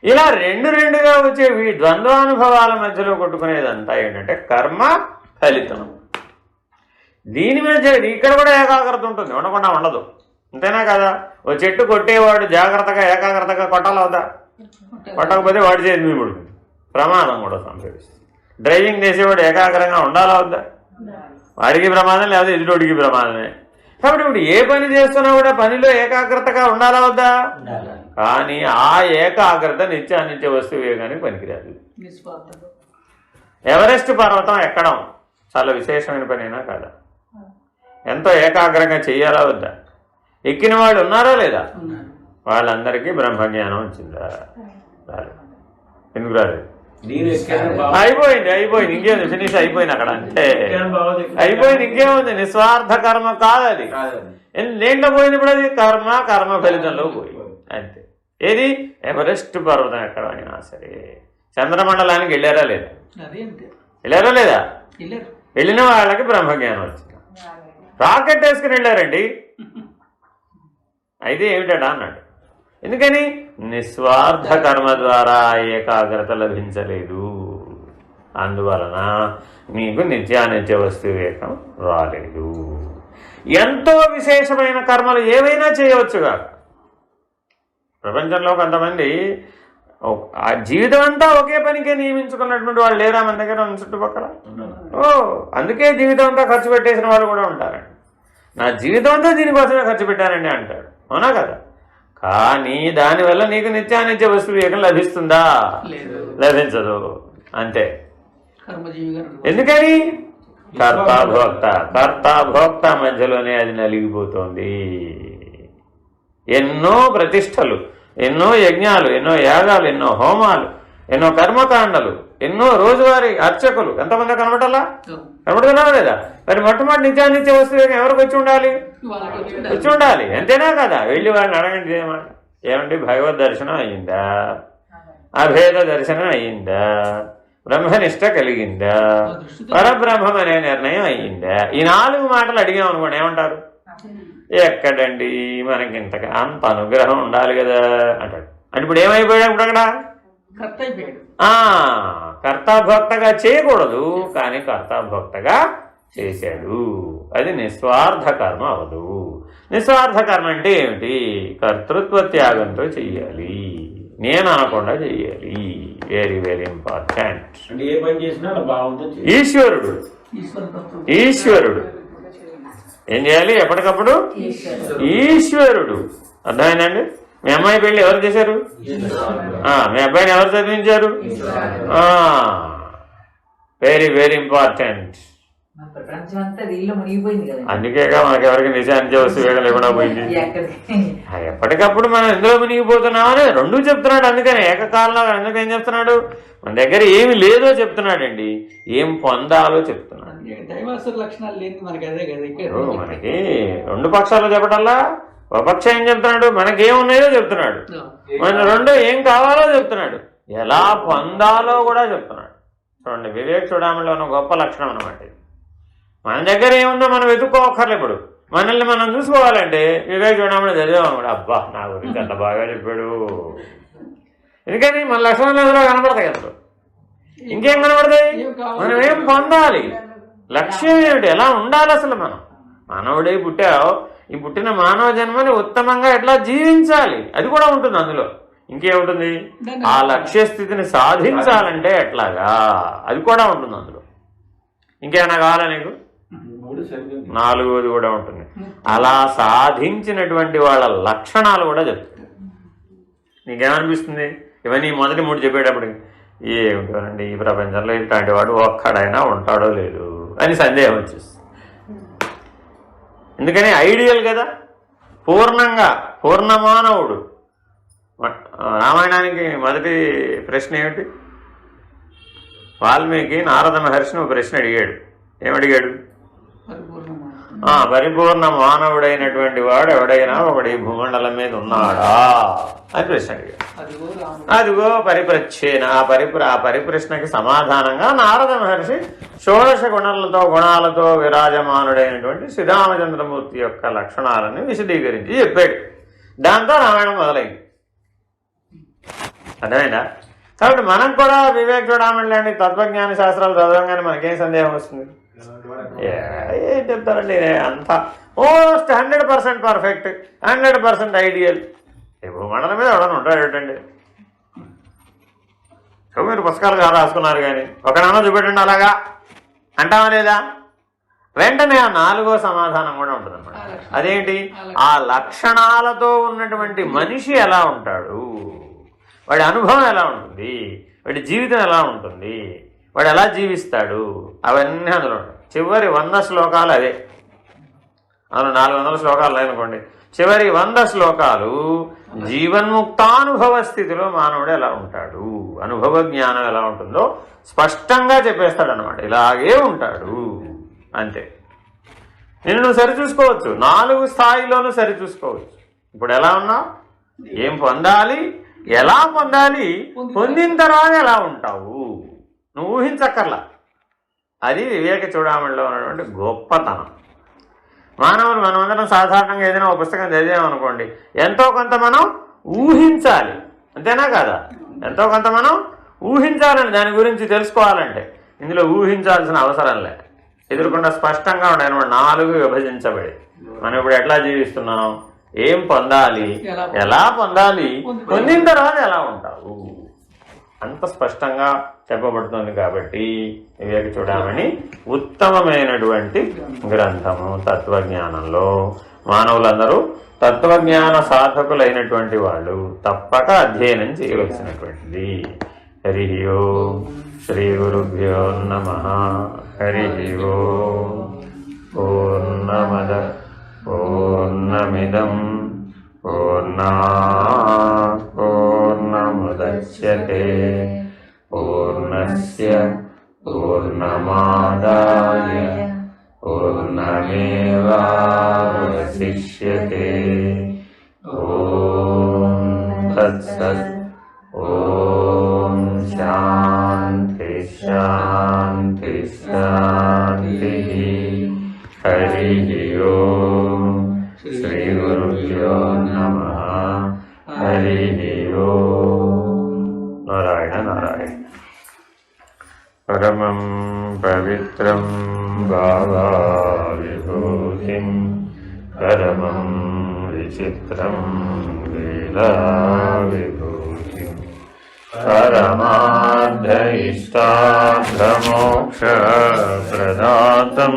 ఇలా రెండుగా వచ్చేవి ద్వంద్వానుభవాల మధ్యలో కొట్టుకునేదంతా ఏంటంటే కర్మ ఫలితం. దీని మీద ఇక్కడ కూడా ఏకాగ్రత ఉంటుంది, ఉండకుండా ఉండదు. అంతేనా కదా? ఓ చెట్టు కొట్టేవాడు జాగ్రత్తగా ఏకాగ్రతగా కొట్టాలవుతా? కొట్టకపోతే వాడి చేతి మీద పడుతుంది, ప్రమాదం కూడా సంభవిస్తుంది. డ్రైవింగ్ చేసేవాడు ఏకాగ్రంగా ఉండాలా వద్దా? వాడికి ప్రమాదం, లేకపోతే ఎదుటోడికి ప్రమాదమే. కాబట్టి ఇప్పుడు ఏ పని చేస్తున్నా కూడా పనిలో ఏకాగ్రతగా ఉండాలా వద్దా? కానీ ఆ ఏకాగ్రత నిత్యానిత్య వస్తు వివేకానికి పనికిరాదు. ఎవరెస్ట్ పర్వతం ఎక్కడం చాలా విశేషమైన పనేనా కాదా? ఎంతో ఏకాగ్రంగా చెయ్యాలా వద్దా? ఎక్కిన వాళ్ళు ఉన్నారా లేదా? వాళ్ళందరికీ బ్రహ్మజ్ఞానం వచ్చిందా? ఎందుకు రాలేదు? అయిపోయింది ఇంకేముంది, ఫినిష్ అయిపోయింది అక్కడ. అంటే అయిపోయింది, ఇంకేముంది? నిస్వార్థ కర్మ కాదు అది. దేంట్లో పోయింది ఇప్పుడు? అది కర్మ ఫలితంలో పోయింది అంతే. ఏది? ఎవరెస్ట్ పర్వతం ఎక్కడైనా సరే. చంద్రమండలానికి వెళ్ళారా లేదా? వెళ్ళారా లేదా? వెళ్ళిన వాళ్ళకి బ్రహ్మజ్ఞానం వచ్చింది. రాకెట్ వేసుకుని వెళ్ళారండి, అయితే ఏమిటా అన్నాడు. ఎందుకని? నిస్వార్థ కర్మ ద్వారా ఏకాగ్రత లభించలేదు. అందువలన మీకు నిత్యానిత్య వస్తు వివేకం రాలేదు. ఎంతో విశేషమైన కర్మలు ఏవైనా చేయవచ్చుగా. ప్రపంచంలో కొంతమంది ఆ జీవితం అంతా ఒకే పనికే నియమించుకున్నటువంటి వాళ్ళు లేరా మన దగ్గర చుట్టుపక్కల? అందుకే జీవితం అంతా ఖర్చు పెట్టేసిన వాళ్ళు కూడా ఉంటారండి. నా జీవితం అంతా దీనికోసమే ఖర్చు పెట్టానండి అంటాడు. అవునా కదా? కానీ దానివల్ల నీకు నిత్యానిత్య వస్తు వివేకం లభిస్తుందా? లభించదు. అంతే. ఎందుకని? కర్తాభోక్త మధ్యలోనే అది నలిగిపోతుంది. ఎన్నో ప్రతిష్టలు, ఎన్నో యజ్ఞాలు, ఎన్నో యాగాలు, ఎన్నో హోమాలు, ఎన్నో కర్మకాండలు, ఎన్నో రోజువారీ అర్చకులు, ఎంతమంది కనబడాలా? కనబడుతున్నారా లేదా? మరి మొట్టమొదటి నిత్యానిత్య వస్తువు ఎవరికి వచ్చి ఉండాలి? వచ్చి ఉండాలి. అంతేనా కదా? వెళ్ళి వాళ్ళని అడగండి, ఏమండి భగవద్ దర్శనం అయ్యిందా? అభేద దర్శనం అయ్యిందా? బ్రహ్మనిష్ట కలిగిందా? పరబ్రహ్మం అనే నిర్ణయం అయ్యిందా? ఈ 4 మాటలు అడిగామనుకోండి, ఏమంటారు? ఎక్కడండి మనకి ఇంతగా అంత అనుగ్రహం ఉండాలి కదా అంటాడు. అంటే ఇప్పుడు ఏమైపోయాడు? ఇప్పుడు అక్కడ కర్తాభోక్తగా చేయకూడదు, కానీ కర్తాభోక్తగా చేశాడు. అది నిస్వార్థ కర్మ అవదు. నిస్వార్థ కర్మ అంటే ఏమిటి? కర్తృత్వ త్యాగంతో చెయ్యాలి, నేను అనకుండా చెయ్యాలి. Very very important. ఈశ్వరుడు ఏం చేయాలి? ఎప్పటికప్పుడు ఈశ్వరుడు. అర్థమైందండి? మీ అమ్మాయి పెళ్లి ఎవరు చేశారు? మీ అబ్బాయిని ఎవరు చదివించారు? Very very important. అందుకేగా మనకి ఎవరికి నిజానిత్య వస్తు వివేకం లేకుండా పోయింది. ఎప్పటికప్పుడు మనం ఎందులో మునిగిపోతున్నామని 2 చెప్తున్నాడు. అందుకని ఏకకాలంలో అందుకని ఏం చెప్తున్నాడు? మన దగ్గర ఏమి లేదో చెప్తున్నాడండి, ఏం పొందాలో చెప్తున్నాడు. మనకి 2 పక్షాలు చెప్పటల్లా ఒక పక్షం ఏం చెప్తున్నాడు? మనకేమున్నాయో చెప్తున్నాడు, మన 2 ఏం కావాలో చెప్తున్నాడు, ఎలా పొందాలో కూడా చెప్తున్నాడు. చూడండి, వివేక చూడమలో ఉన్న గొప్ప లక్షణం అనమాట. మన దగ్గర ఏముందో మనం వెతుక్కోకర్లే. ఇప్పుడు మనల్ని మనం చూసుకోవాలంటే వివేక చూడమని చదివామన్నమాట. అబ్బా, నా గురించి అంత బాగా చెప్పాడు. ఎందుకని మన లక్షణాలు ఎదురో కనబడతాయి కదా. ఇంకేం కనబడతాయి? మనం ఏం పొందాలి, లక్ష్యం ఏమిటి, ఎలా ఉండాలి అసలు. మనం మానవుడై పుట్టావు, ఈ పుట్టిన మానవ జన్మని ఉత్తమంగా ఎట్లా జీవించాలి అది కూడా ఉంటుంది అందులో. ఇంకేముంటుంది? ఆ లక్ష్య స్థితిని సాధించాలంటే ఎట్లాగా అది కూడా ఉంటుంది అందులో. ఇంకేమైనా కావాలా నీకు? 4వది కూడా ఉంటుంది. అలా సాధించినటువంటి వాళ్ళ లక్షణాలు కూడా చెప్తాయి. నీకేమనిపిస్తుంది? ఇవన్నీ మొదటి 3 చెప్పేటప్పటికి ఏమిటోనండి, ఈ ప్రపంచంలో ఇట్లాంటి వాడు ఒక్కడైనా ఉంటాడో లేదు అని సందేహం వచ్చేస్తుంది. ఎందుకని ఐడియల్ కదా, పూర్ణంగా పూర్ణమానవుడు. రామాయణానికి మొదటి ప్రశ్న ఏమిటి? వాల్మీకి నారద మహర్షిని ఒక ప్రశ్న అడిగాడు. ఏమడిగాడు? పరిపూర్ణ మానవుడైనటువంటి వాడు ఎవడైనా ఒకడు ఈ భూమండలం మీద ఉన్నాడా అని ప్రశ్న అడిగాడు. అదిగో పరిప్రచ్ఛేన. ఆ పరిప్రశ్నకి సమాధానంగా నారద మహర్షి షోడశ గుణాలతో విరాజమానుడైనటువంటి శ్రీరామచంద్రమూర్తి యొక్క లక్షణాలను విశదీకరించి చెప్పాడు. దాంతో రామాయణం మొదలైంది. అర్థమైందా? కాబట్టి మనం కూడా వివేక చూడమని లాంటి తత్వజ్ఞాన శాస్త్రాలు చదవగానే మనకేం సందేహం వస్తుంది? ఏం చెప్తారండి, అంతా మోస్ట్ 100% పర్ఫెక్ట్, 100% ఐడియల్. ఈ భూమండలం మీద ఎవడన్నా ఉంటాడు ఏంటండి? సో మీరు పుస్తకాలు రాసుకున్నారు కానీ ఒకడన్నా చూపెట్టండి అలాగా అంటామా లేదా? వెంటనే ఆ 4వ సమాధానం కూడా ఉంటుంది అన్నమాట. అదేంటి? ఆ లక్షణాలతో ఉన్నటువంటి మనిషి ఎలా ఉంటాడు, వాడి అనుభవం ఎలా ఉంటుంది, వాడి జీవితం ఎలా ఉంటుంది, వాడు ఎలా జీవిస్తాడు, అవన్నీ అందులో ఉంటాయి. చివరి 100 శ్లోకాలు అదే. అందులో 400 శ్లోకాలు లేదనుకోండి, చివరి 100 శ్లోకాలు జీవన్ముక్తానుభవ స్థితిలో మానవుడు ఎలా ఉంటాడు, అనుభవ జ్ఞానం ఎలా ఉంటుందో స్పష్టంగా చెప్పేస్తాడు అనమాట. ఇలాగే ఉంటాడు అంతే. నిన్ను నువ్వు సరిచూసుకోవచ్చు, 4 స్థాయిలోనూ సరిచూసుకోవచ్చు. ఇప్పుడు ఎలా ఉన్నావు, ఏం పొందాలి, ఎలా పొందాలి, పొందిన తర్వాత ఎలా ఉంటావు నువ్వు ఊహించక్కర్లా. అది వివేక చూడమణిలో ఉన్నటువంటి గొప్పతనం. మానవులు మనమందరం సాధారణంగా ఏదైనా ఒక పుస్తకం చదివామనుకోండి, ఎంతో కొంత మనం ఊహించాలి, అంతేనా కదా? ఎంతో కొంత మనం ఊహించాలని, దాని గురించి తెలుసుకోవాలంటే ఇందులో ఊహించాల్సిన అవసరం లేదు. ఎదురుకుండా స్పష్టంగా ఉండాలి అన్నమాట. 4 విభజించబడి మనం ఇప్పుడు ఎట్లా జీవిస్తున్నాం, ఏం పొందాలి, ఎలా పొందాలి, పొందిన తర్వాత ఎలా ఉంటావు, అంత స్పష్టంగా చెప్పబడుతుంది. కాబట్టి వివేక చూడమని ఉత్తమమైనటువంటి గ్రంథము. తత్వజ్ఞానంలో మానవులందరూ తత్వజ్ఞాన సాధకులైనటువంటి వాళ్ళు తప్పక అధ్యయనం చేయవలసినటువంటిది. హరి ఓం శ్రీ గురుభ్యో నమః. హరి ఓం. పూర్ణమద పూర్ణమిదం పూర్ణాత్ పూర్ణముదచ్యతే పూర్ణస్య పూర్ణమాదాయ పూర్ణమేవావశిష్యతే. ఓం తత్సత్. ఓం శాంతి శాంతి శాంతి. హరి ఓం. శ్రీ గురుభ్యో నమః. హరి ఓం. నారాయణ నారాయణ. పరమం పవిత్రం భావా విభూతిం పరమం విచిత్రం లీలా విభూతిం పరమార్థ ఇష్టార్థ మోక్ష ప్రదాతం